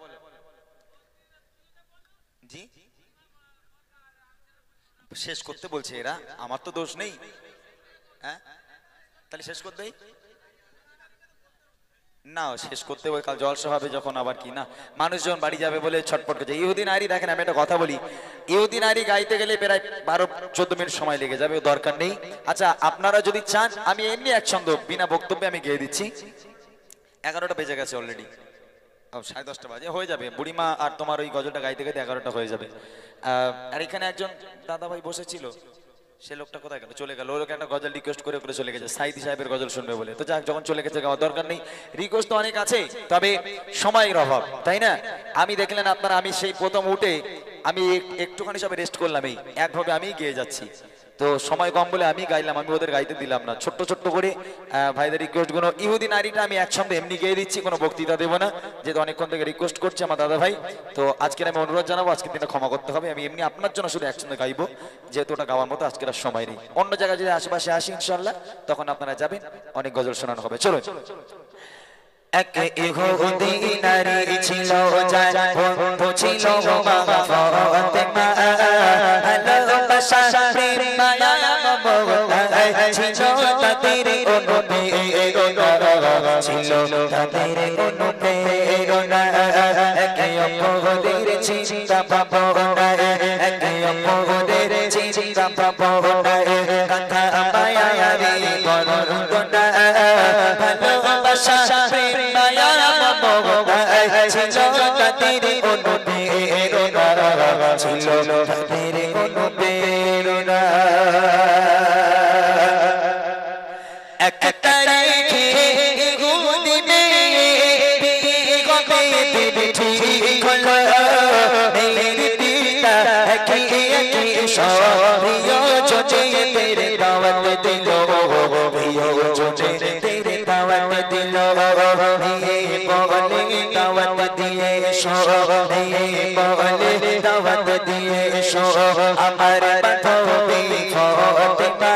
জি, শেষ করতে বলছে এরা, আমার তো দোষ নেই। হ্যাঁ তাহলে শেষ করতেই না, শেষ করতে বলে কাল জলসা হবে যখন, আবার কি না মানুষজন বাড়ি যাবে বলে ছটপট করছে। ইহুদি নারী, দেখেন আমি একটা কথা বলি, ইহুদি নারী গাইতে গেলে প্রায় 12-14 মিনিট সময় লেগে যাবে, দরকার নেই। আচ্ছা আপনারা যদি চান আমি এমনি এক ছন্দ বিনা বক্তব্যে আমি গেয়ে দিচ্ছি। 11টা বেজে গেছে অলরেডি, 10:30 বাজে হয়ে যাবে। বুড়িমা আর তোমার ওই গজলটা গাইতে গাইতে 11টা হয়ে যাবে। আর এখানে একজন দাদা ভাই বসেছিল, সে লোকটা কোথায় গেল? চলে গেল। ওর একটা গজল রিকোয়েস্ট করে করে চলে গেছে, সাইদি সাহেবের গজল শুনবে বলে। তো যাক, যখন চলে গেছে গাওয়ার দরকার নেই। রিকোয়েস্ট তো অনেক আছে, তবে সময়ের অভাব, তাই না? আমি দেখলেন আপনারা, আমি সেই প্রথম উঠে আমি একটুখানি সবে রেস্ট করলাম, এই একভাবে আমি গেয়ে যাচ্ছি। তো সময় কম বলে আমি গাইলাম, আমি ওদের গাইতে দিলাম না। ছোট্ট ছোট্ট করে ভাইদের রিকোয়েস্ট গুলো, ইহুদি নারীটা আমি একসঙ্গে এমনি গেয়ে দিচ্ছি, কোনো বক্তৃতা দেবো না, যেহেতু অনেকক্ষণ থেকে রিকোয়েস্ট করছে আমার দাদা ভাই। তো আজকের আমি অনুরোধ জানাবো, আজকের দিনটা ক্ষমা করতে হবে, আমি এমনি আপনার জন্য শুধু একসঙ্গে গাইবো, যেহেতু ওটা গাওয়ার মতো আজকের আর সময় নেই। অন্য জায়গায় যদি আশেপাশে আসি ইনশাল্লাহ তখন আপনারা যাবেন, অনেক গজল শোনানো হবে। চলো এক ইহুদি নারী ছিল, যার বন্ধু ছিল মা ফাতেমা, ভালোবাসা প্রেম মায়া মমতা ছিল তাদের অনুপ্রেরণা, ছিল তাদের অনুপ্রেরণা। একে অপরের চিন্তা ভাবনা, একে অপরের চিন্তা ভাবনা, কথা মায়াবী বরণা, ভালোবাসা প্রেম মায়া মমতা ছিল তাদের অনুপ্রেরণা, ছিল তাদের অনুপ্রেরণা। এক তারিখে ইহুদি মেয়ে কবে দিন ঠিক হলো, মেয়ের পিতা একে একে প্রিয়জনে তেরে দাওয়াত দিল, প্রিয়জনে তেরে দাওয়াত দিল। মেয়ে বলে দাওয়াত দিয়ে এসো, মেয়ে বলে দাওয়াত দিয়ে এসো, আমার বান্ধবী ফাতেমা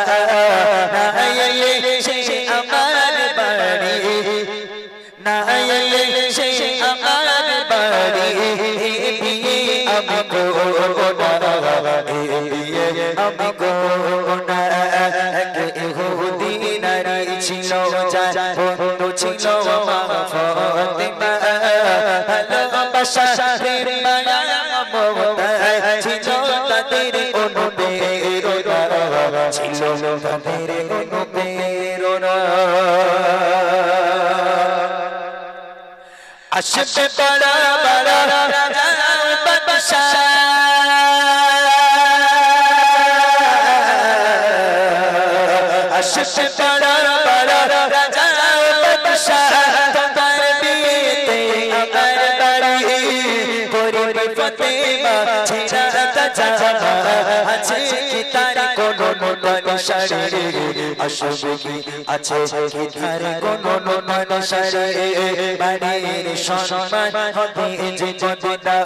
না এলে সে আমার বাড়ি, না এলে সে আমার বাড়ি, আমি করবো না, আমি করবো না। এক ইহুদি নারী ছিল, যার বন্ধু ছিল মা ফাতেমা, ভালোবাসা প্রেম মায়া মমতা ছিল তাদের অনুপ্রেরণা, ছিল তাদের অনুপ্রেরণা। আসবে বড় বড় রাজা বাদশাহ, আসবে বড় বড় রাজা বাদশাহ, তোমার বিয়েতে আমার বাড়ি, গরিব ফাতেমা ছেড়া জামা আছে কি তার কোনো ননসারে, আসবে কি আছে কি তার কোনো ননসারে, বাড়ির সম্মান হবে যে বদনা,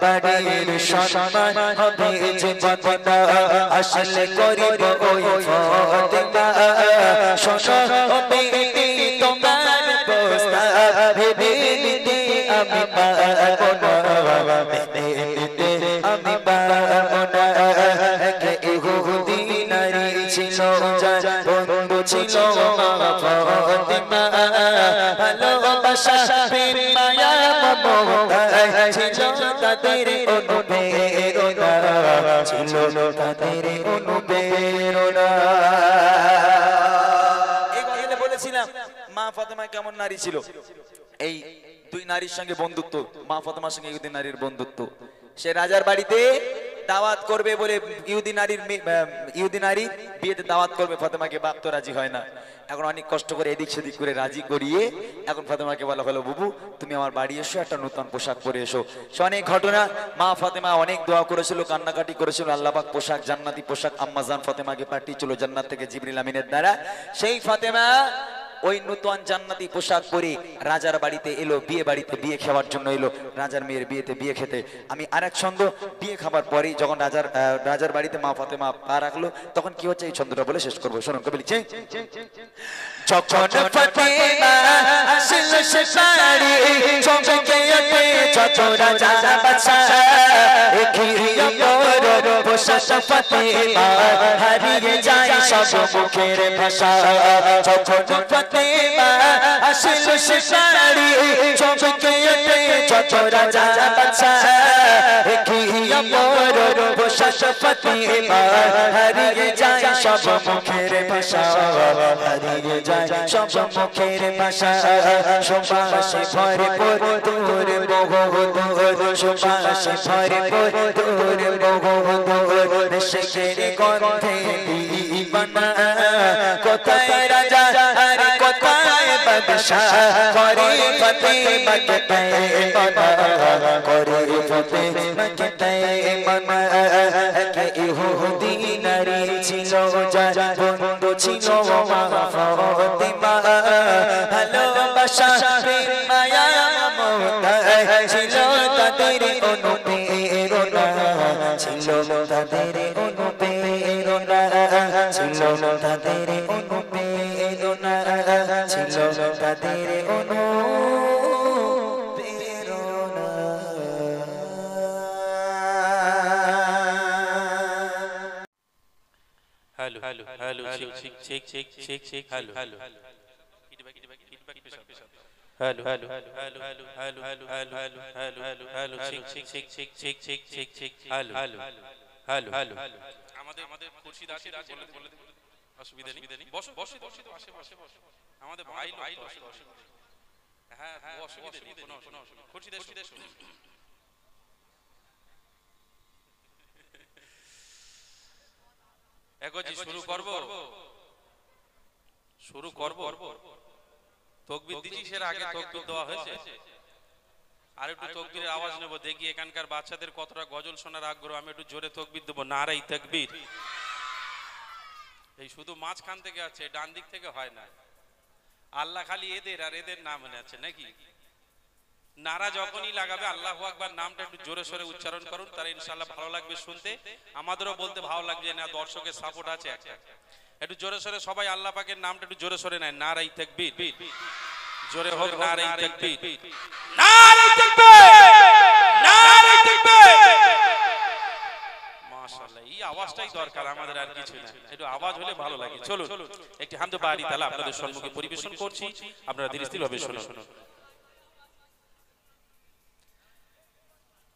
বাড়ির সম্মান হবে যে বদনা, আসলে গরিব ওই ফাতেমা, শোনো বেটি তোমার বস্তা ভেবে নিতে আমি পারবো না, ভেবে নিতে আমি পারবো না। এক ইহুদি নারী ছিল, যার বন্ধু ছিল মা ফাতেমা, ভালোবাসা প্রেম মায়া মমতা ছিল তাদের অনুপ্রেরণা, ছিল তাদের অনুপ্রেরণা। মা ফাতেমা কেমন নারী ছিল? এই দুই নারীর সঙ্গে বন্ধুত্ব, মা ফাতেমার সঙ্গে ইহুদি নারীর বন্ধুত্ব। সে রাজার বাড়িতে দাওয়াত করবে বলে ইহুদি নারীর বিয়েতে দাওয়াত করবে ফাতেমাকে, বাপ তো রাজি হয় না। এখন অনেক কষ্ট করে এদিক সেদিক করে রাজি করিয়ে এখন ফাতেমাকে বলা হলো, বুবু তুমি আমার বাড়ি এসো, একটা নতুন পোশাক পরে এসো। সে অনেক ঘটনা, মা ফাতেমা অনেক দোয়া করেছিল, কান্নাকাটি করেছিল, আল্লাহ পাক পোশাক, জান্নাতি পোশাক আম্মাজান ফাতেমাকে পাঠিয়েছিল জান্নাত থেকে জিবরিল আমিনের দ্বারা। সেই ফাতেমা ওই নতুন জান্নাতি পোশাক পরে রাজার বাড়িতে এলো, বিয়ে বাড়িতে বিয়ে খাওয়ার জন্য এলো, রাজার মেয়ের বিয়েতে বিয়ে খেতে। আমি আরেক ছন্দ, বিয়ে খাবার পরেই যখন রাজার বাড়িতে মা ফাতেমা পা রাখলো, তখন কি হচ্ছে এই ছন্দটা বলে শেষ করবো। শুনুন কবি লিখছে, যখন ফাতেমা আসলো সে বাড়ি, চমকে ওঠে যত রাজা বাদশা, দেখিয়া বড় পোশাক ফাতেমা হারিয়ে যায় সব মুখের ভাষা। যখন ফাতেমা আসলো সে বাড়ি, চমকে ওঠে যত রাজা বাদশা, দেখিয়া বড় পোশাক ফাতেমা হারিয়ে যায় সব মুখের ভাষা, হারিয়ে যায় সব মুখের ভাষা। সুবাসে ভরপুর তোর বহুদূর, সুবাসে ভরপুর তোর বহুদূর, শেখের গন্ধে দিবানা, কোথায় রাজা আর কোথায় বাদশাহ, করে ফাতেমাকে তাইমানা, করে ফাতেমাকে তাইমানা। এক ইহুদি নারী ছিল যার বন্ধু ছিল মা ফাতেমা, ভালোবাসা প্রেম মায়া মমতা ছিল তাদের অনুপ্রেরণা, ছিল তাদের অনুপ্রেরণা, ছিল তাদের অনুপ্রেরণা, ছিল তাদের অনুপ্রেরণা। Hello hello hello check check check check check hello hello hello hello hello hello hello hello hello hello hello hello check check check check check check check check hello hello hello hello আমাদের খুরশিদ আছে বলে অসুবিধা নেই, বসো বসো বসো তো আশেপাশে বসো, আমাদের ভাই বসো বসো, হ্যাঁ অসুবিধা নেই, কোনো খুরশিদ এসো। এগোজি শুরু করব। তাকবীর দিয়েছি, এর আগে তাকবীর দেওয়া হয়েছে, আর একটু তাকবীরের আওয়াজ নেব, দেখি এখানকার বাচ্চাদের কতটা গজল শোনার আগ্রহ। আমি একটু জোরে তাকবীর দেবো, নারাই তাকবীর। এই শুধু মাঝখান থেকে আছে, ডান দিক থেকে হয় না। আল্লাহ খালি এদের আর এদের নাম মনে আছে নাকি? নারা যখনই লাগাবে আল্লাহু আকবার নামটা একটু জোরে সোরে উচ্চারণ করুন, তাহলে ইনশাআল্লাহ ভালো লাগবে শুনতে, আমাদেরও বলতে ভালো লাগবে, না দর্শকের সাপোর্ট আছে একটা। একটু জোরে সোরে সবাই আল্লাহ পাকের নামটা একটু জোরে সোরে নেয়, নারাই তাকবীর, জোরে হোক নারাই তাকবীর, নারাই তাকবীর, নারাই তাকবীর। মাশাআল্লাহ, এই আওয়াজটাই দরকার আমাদের, আর কিছু না, একটু আওয়াজ হলে ভালো লাগে। চলুন একটি হামদে বাড়ি তালা আপনাদের সম্মুখে পরিবেশন করছি, আপনারা ধীরে স্থির ভাবে শুনুন।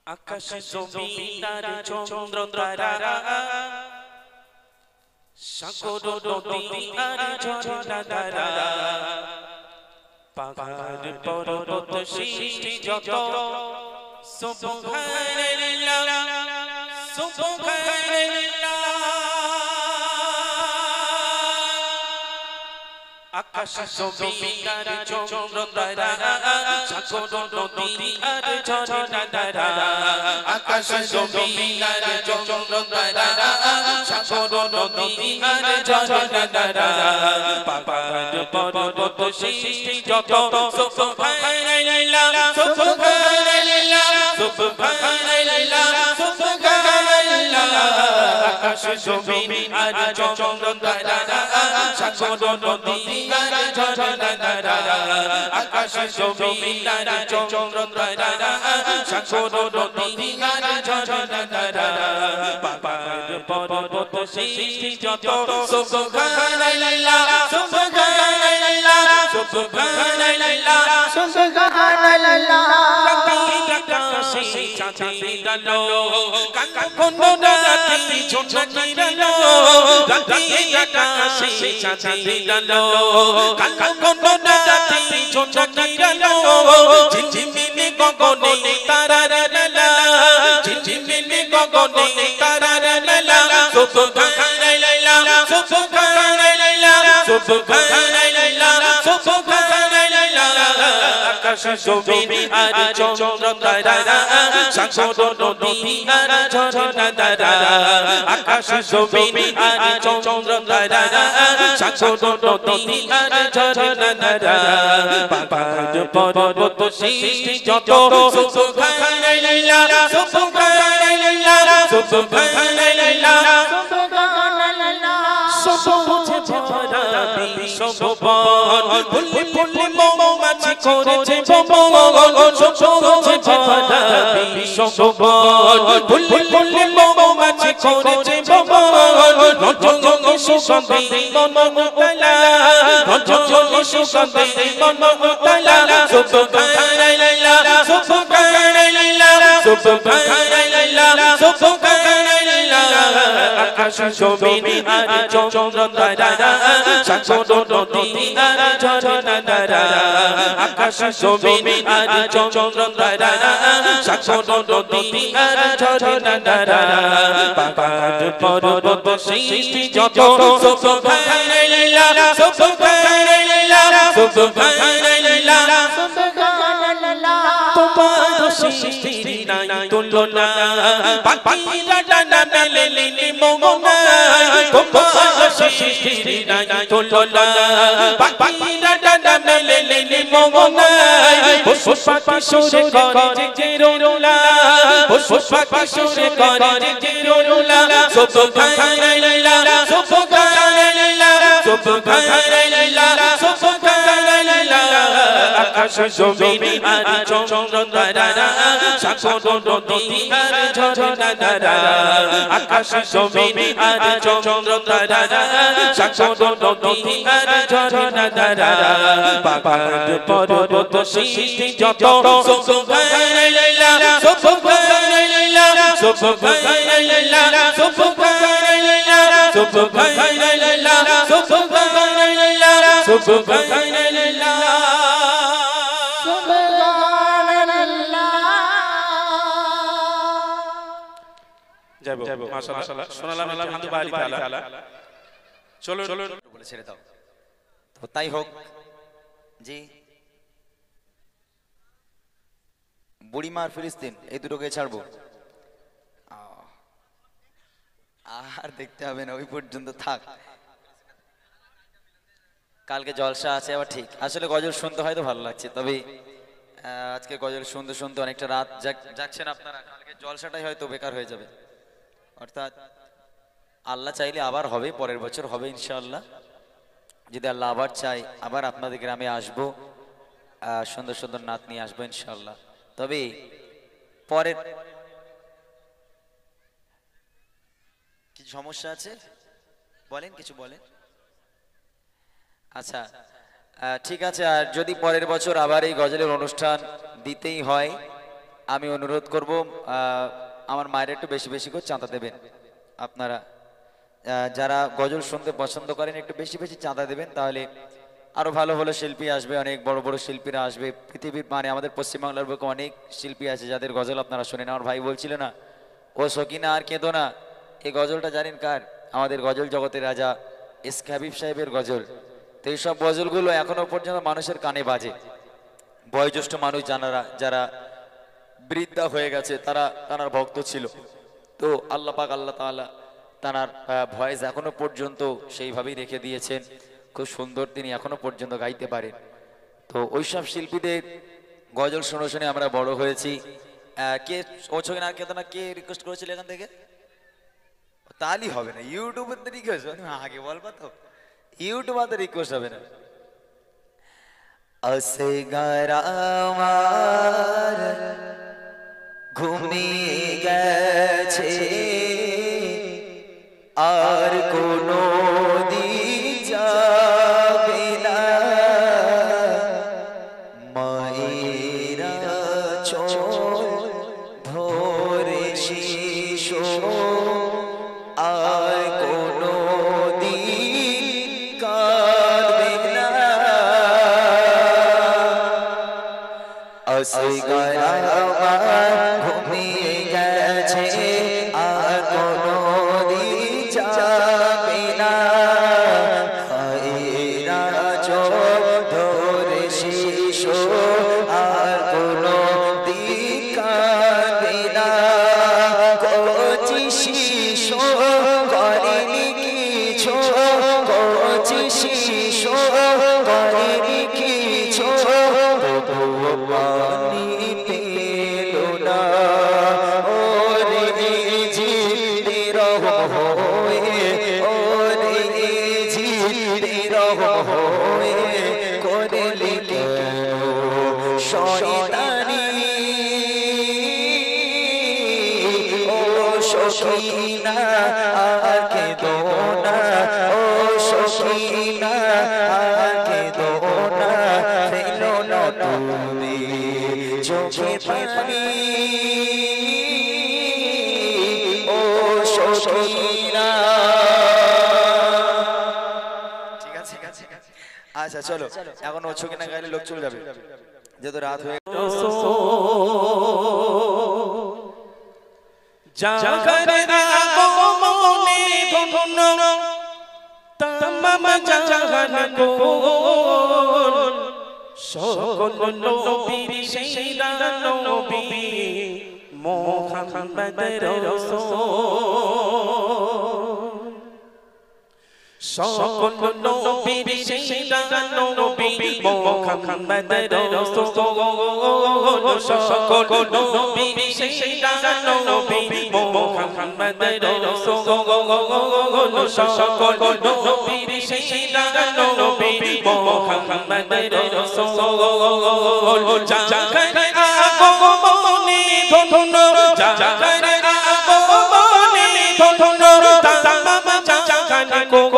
আকাশে জমিন আর চন্দ্র তারা, সাগর নদী আর ঝর্ণা ধারা, পাহাড় পর্বত সৃষ্টি যত, সুবহানাল্লাহ সুবহানাল্লাহ। আকাশে জমিন আর চন্দ্র তারা, সাগর নদী আর ঝর্ণা ধারা, আকাশে জমিন আর চন্দ্র তারা, সাগর নদী আর ঝর্ণা ধারা, পাহাড় পর্বত সৃষ্টি যত, সুবহানাল্লাহ সুবহানাল্লাহ সুবহানাল্লাহ সুবহানাল্লাহ। আকাশে জমিন আর চন্দ্র তারা, সাগর নদী আর ঝর্ণা ধারা, আকাশে জমিন আর চন্দ্র তারা, সাগর নদী আর ঝর্ণা ধারা, পাহাড় পর্বত সৃষ্টি যত, সুবহানাল্লাহ সুবহানাল্লাহ সুবহানাল্লাহ সুবহানাল্লাহ আকাশে চাঁদের আলো কোন রাতে ঝলকিরালো রাতে আকাশে চাঁদের আলো কোন রাতে ঝলকিরালো ঝিঝিমিলি গগনে তারার লালা ঝিঝিমিলি গগনে তারার লালা সুবহানাল্লাহ সুবহানাল্লাহ সুবহানাল্লাহ সুবহানাল্লাহ আকাশ জমিন আর চন্দ্র তারা সাগর নদী আর ঝরনা তারা আকাশ জমিন আর চন্দ্র তারা সাগর নদী আর ঝরনা তারা পাহাড় পর্বত সৃষ্টি যত সুবহানাল্লাহ সুবহানাল্লাহ সুবহানাল্লাহ সবুজ ভরা বিশ্ববন ফুলে ফুলে মৌমাছি করেছে ভ্রমণ সবুজ ভরা বিশ্ববন ফুলে ফুলে মৌমাছি করেছে ভ্রমণ রজনী সুগন্ধি মনমুতালা রজনী সুগন্ধি মনমুতালা সুবহানাল্লাহ সুবহানাল্লাহ সুবহানাল্লাহ সুবহানাল্লাহ আকাশ জমিন আর চন্দ্র তারা সাগর নদী আর ঝরনা তারা আকাশ জমিন আর চন্দ্র তারা সাগর নদী আর ঝরনা তারা পাহাড় পর্বত সৃষ্টি যত সুবহানাল্লাহ সুবহানাল্লাহ সুবহানাল্লাহ তোমার সৃষ্টির নাই তুলনা পাখিরা ডানা মেলে লিলি মোমনা তোমার সৃষ্টির নাই তুলনা পাখিরা ডানা মেলে লিলি মোমনা পশু পাখি সুরে করে যে রোলা পশু পাখি সুরে করে যে রোলা সুবহানাল্লাহ সুবহানাল্লাহ সুবহানাল্লাহ সুবহানাল্লাহ আকাশ জমিন আর চন্দ্র তারা সাগর নদী আর ঝরনা তারা আকাশ জমিন আর চন্দ্র তারা সাগর নদী আর ঝরনা তারা পাহাড় পর্বত সৃষ্টি যত সুবহানাল্লাহ সুবহানাল্লাহ সুবহানাল্লাহ সুবহানাল্লাহ সুবহানাল্লাহ সুবহানাল্লাহ সুবহানাল্লাহ যাবো মাশাআল্লাহ শোনালাম আলহামদুলিল্লাহ তাআলা চলো বলে ছেড়ে দাও। তো তাই হোক জি, বুড়িমা আর ফিলিস্তিন এই দুটোকে ছাড়বো, আর দেখতে হবে না, ওই পর্যন্ত থাক। কালকে জলসা আছে আবার, ঠিক আসলে গজল শুনতে হয়তো ভালো লাগছে, তবে আজকে গজল শুনতে শুনতে অনেকটা রাত যাচ্ছেন আপনারা, কালকে জলসাটাই হয়তো বেকার হয়ে যাবে। অর্থাৎ আল্লাহ চাইলে আবার হবে, পরের বছর হবে ইনশাআল্লাহ, যদি আল্লাহ আবার চাই আবার আপনাদের গ্রামে আসবো, সুন্দর সুন্দর নাত নিয়ে আসবো ইনশাআল্লাহ। তবে পরের কিছু সমস্যা আছে বলেন, কিছু বলেন। আচ্ছা ঠিক আছে, আর যদি পরের বছর আবার এই গজলের অনুষ্ঠান দিতেই হয়, আমি অনুরোধ করব আমার মায়ের একটু বেশি বেশি করে চাঁদা দেবেন। আপনারা যারা গজল শুনতে পছন্দ করেন একটু বেশি বেশি চাঁদা দেবেন, তাহলে আরো ভালো ভালো শিল্পী আসবে, অনেক বড় বড় শিল্পীরা আসবে। পৃথিবীর মানে আমাদের পশ্চিমবাংলার বুকে অনেক শিল্পী আছে যাদের গজল আপনারা শোনেন। আমার ভাই বলছিল না, ও সকিনা আর কেঁদো না, এই গজলটা জানেন কার? আমাদের গজল জগতের রাজা এসকে হাবিব সাহেবের গজল। তো এইসব গজলগুলো এখনো পর্যন্ত মানুষের কানে বাজে। বয়োজ্যেষ্ঠ মানুষ যারা বৃদ্ধা হয়ে গেছে তার ভক্ত ছিল, তো আল্লাহ পাক আল্লাহ তাআলা তার ভয়েস এখনো পর্যন্ত সেইভাবেই রেখে দিয়েছেন, খুব সুন্দর তিনি এখনো পর্যন্ত গাইতে পারেন। তো ওইসব শিল্পীদের গজল শুনে শুনে আমরা বড় হয়েছি। কে ও ছবি না কেতো না, কে রিকোয়েস্ট করেছিল এখান থেকে? তাহলে হবে না, ইউটিউবের তো রিকোয়েস্ট আগে বলবা, তো ইউটিউবে তো রিকোয়েস্ট হবে না। আসগার আমার ঘুমিয়ে গেছে, আর কোনো দিন যাবে না, আসগার আমার ঘুমিয়ে গেছে আর কোনো দিন যাবে না ভাইরা চোখ ধরে শিশু আর কোনো দিন কাঁদবে না কচি শিশু করেনি কিছু কচি শিশু করেনি কিছু তবুও পানি পেল না ওরে জিদে রহম হয়ে ওরে জিদে রহম হয়ে করলি কেন শয়তানি ও সখিনা আর কেঁদো না ও সখিনা আর কেঁদো না ফেলো না তুমি চোখে পানি ও সখিনা। ঠিক আছে আচ্ছা চলো এখন ও ছকি না গাইলে লোক চলে যাবে যেহেতু রাত হয়ে জাগরে আগমনে ধন্য তামাম জাহান কোন সকল নবীর সেরা নবী মুহাম্মদ রাসূল সকল নবীর সেরা নবী মুহাম্মদ রাসূল সকল নবীর সেরা নবী মুহাম্মদ রাসূল সকল নবীর সেরা নবী মুহাম্মদ রাসূল জাগরে আগমনে ধন্য জাগরে আগমনে ধন্য তামাম জাহান কোন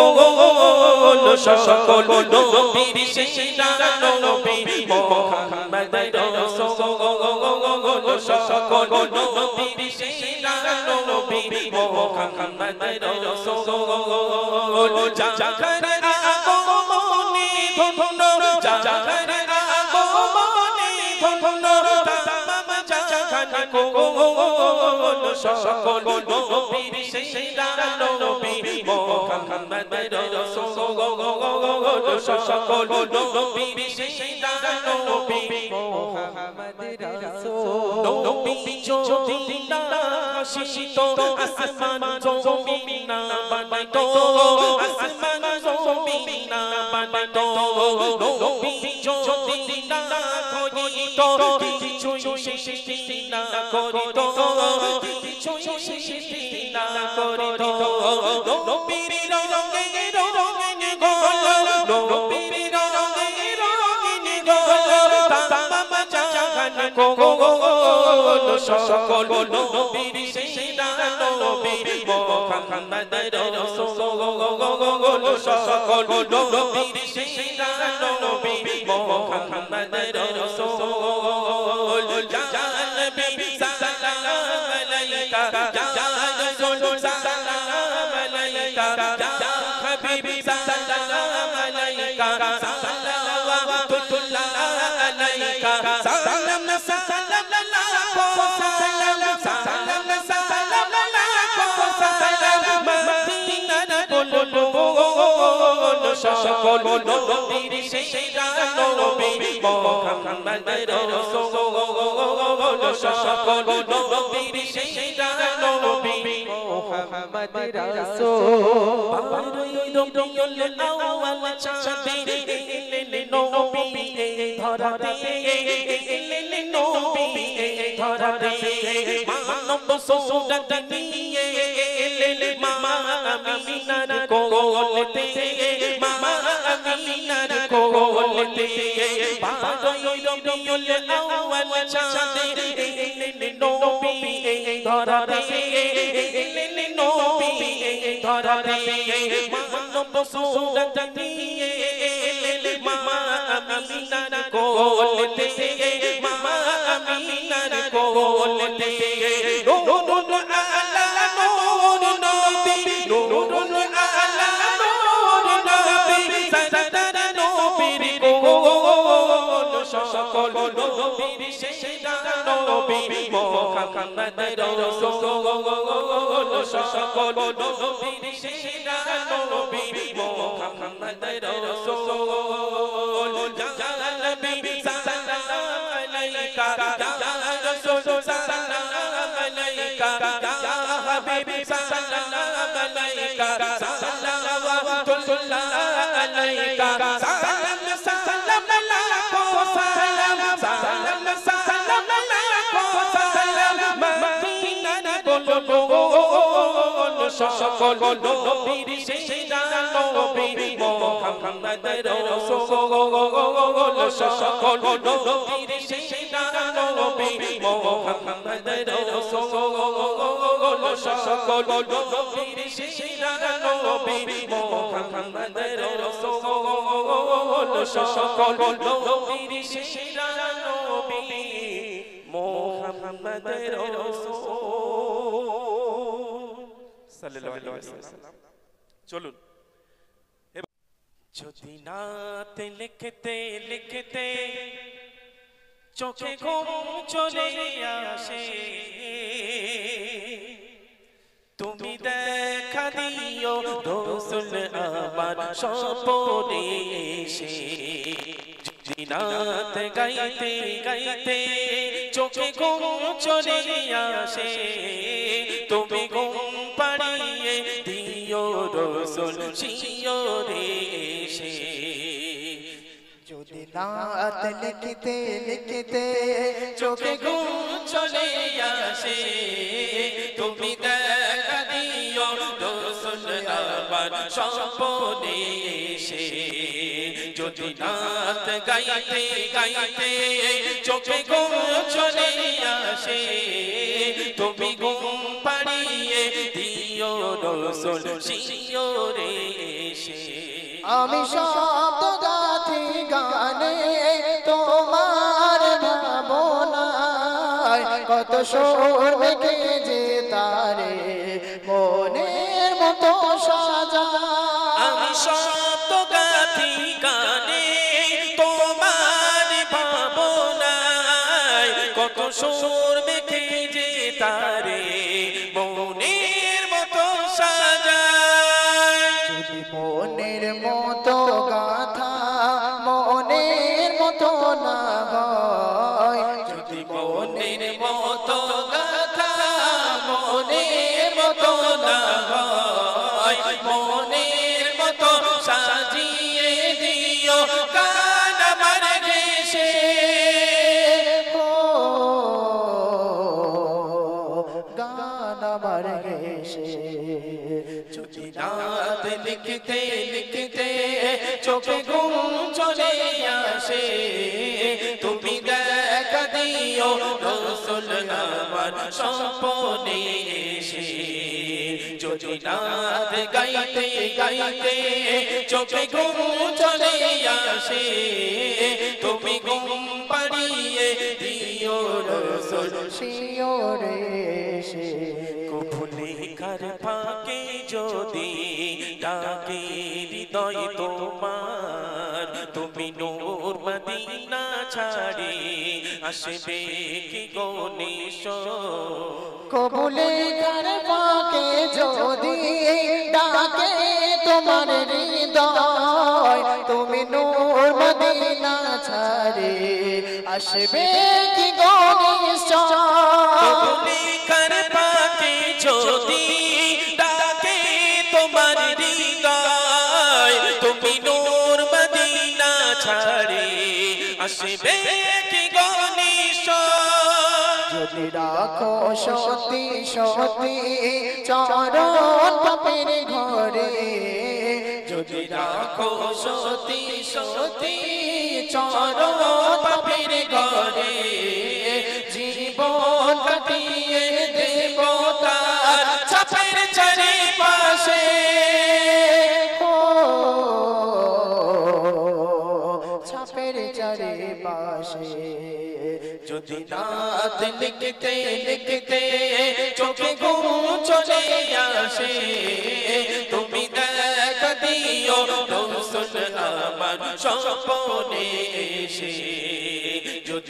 সকল নবীর সেরা নবী মুহাম্মদ রাসূল সকল নবীর সেরা নবী মুহাম্মদ রাসূল জাগরে আগমনে ধন্য জাগরে আগমনে ধন্য তামাম জাহান কোন সকল নবীর সেরা নবী মুহাম্মদ রাসূল সকল নবীর সেরা নবী মুহাম্মদ রাসূল নবী যদি না হাসিতো আসমান জমিন না বানাইতো আসমান জমিন না বানাইতো নবী যদি না করিতো কিছুই সৃষ্টি না করিতো কিছুই সৃষ্টি না করিতো নবীর রঙে রঙে গোল নবীর রঙে রঙে গোল তামাম জাহান কোন সকল নবীর সেরা নবী মুহাম্মদ রাসূল সকল নবীর সেরা নবী মুহাম্মদ রাসূল ইয়া নবী সালাম আলাইকা ইয়া রাসূল সালাম আলাইকা ইয়া হাবিবি সালাম আলাইকা সালাওয়াতুল্লাহ আলাইকা সালাম সালাম লাখো সালাম সালাম সালাম লাখো সালাম মদিনার বুলবুল সকল নবীর সেরা নবী মুহাম্মদ রাসূল সকল নবীর সেরা নবী মুহাম্মদ রাসূল বারোই রবিউল আউয়াল চাঁদে এলেন নবী ধরাতে এলেন নবী ধরাতে মানব সুরত নিয়ে এলেন মা আমিনার কোলেতে মা আমিনার কোলেতে বারোই রবিউল আউয়াল চাঁদে এলেন নবী ধরাতে এলেন নবী ধরাতে মানব সুরত নিয়ে এলেন মা আমিনার কোলেতে মা আমিনার কোলেতে নূরুল আলা নূর নবী নূরুল আলা নূর নবী সাদার নবীর কোল সকল নবীর সেরা নবী মোহাম্মদ রাসূল সকল নবীর সেরা নবী মোহাম্মদ রাসূল ইয়া নবী সালাম আলাইকা ইয়া রাসূল সালাম আলাইকা ইয়া হাবিবি সালাম আলাইকা সালাওয়াতুল্লাহ আলাইকা সালাম সালাম লাখো সালাম সালাম সালাম লাখো সালাম মদিনার বলবো সকল নবীর সেরা নবী মোহাম্মদ রাসূল সকল নবীর সেরা নবী মোহাম্মদ রাসূল সকল নবীর সেরা নবী মোহাম্মদ রাসূল সকল নবীর সেরা নবী মোহাম্মদ রাসূল সাল্লাল্লাহু আলাইহি ওয়াসাল্লাম। চলুন যদি নাতে লিখতে লিখতে চোখে ঘুম চলে আসে তুমি দেখা দিও রাসূল আমার স্বপনে এসে যদি নাত গাইতে গাইতে চোখে ঘুম চলে আসে তুমি ঘুম পাড়িয়ে দিও রাসূল শিয়রে এসে যদি নাত লিখতে লিখতে চোখে ঘুম চলে আসে তুমি দেখা দিও রাসূল আমার স্বপনে এসে যদি নাত গাইতে গাইতে চোখে ঘুম চলে আসে তুমি ঘুম পাড়িয়ে দিও রাসূল শিয়রে এসে আমি শব্দ গাথি গানে তোমার ভাবনায় কত সুর মেখে যে তারে মনের মতো সাজা আমি শব্দ গাথি গানে তোমার ভাবনায় কত সুর মেখে যে তারে মনের মতো সাজায় যদি মনের মতো গাথা মনের মতো না হয় যদি মনের মতো গাথা মনের মতো না হয় মনের মতো সাজিয়ে দিও গান আমার ঘেঁষে গান আমার ঘেঁষে যদি রাত লিখতে লিখতে চোখে ঘুম চলে আসে তুমি দেখা দিও রাসূল আমার স্বপনে এসে যদি রাত গাইতে গাইতে চোখে ঘুম চলে আসে তুমি ঘুম পাড়িয়ে দিও রাসূল শিয়রে এসে ভুলে কার ফাঁকে যদি ডাকে হৃদয় তোমার তুমি নূর মদিনা ছাড়ি আসবে কি গণেশ কবুলে ঘর পাকে যদি ডাকে তোমার হৃদয় তুমি নূর মদিনা ছাড়ে আসবে কি গণেশ কবুলে কার ফাঁকে যদি ডাকে তোমার হৃদয় তুমি নূর মদিনা ছাড়ি আসবে কি গণেশ যদি রাখো সতী সতী চরণ পাপের ঘরে যদি রাখো সতী সতী চরণ পাপের ঘরে জীবন কাটিয়ে দেব তার ছাপের চারিপাশে ছাপের চারিপাশে যদি রাত লিখতে লিখতে চোখে ঘুম চলে আসে তুমি দেখা দিও রাসূল আমার স্বপনে এসে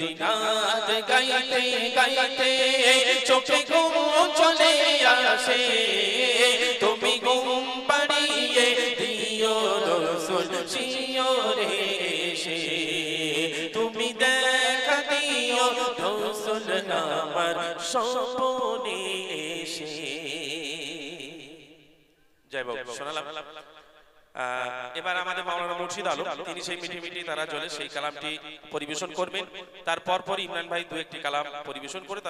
যদি নাত গাইতে গাইতে চোখে ঘুম চলে আসে তুমি ঘুম পাড়িয়ে দিও রসুল শিওরে এসে তুমি দেখা দিও রসুল আমার স্বপনে এসে। জয় বাবু শোনালাম। এবার আমাদের মাওলানা মুর্শিদ আলম তিনি সেই মিটি মিটি তারা চলে সেই কালামটি পরিবেশন করবেন। তারপর ইমরান ভাই দু একটি কালাম পরিবেশন করে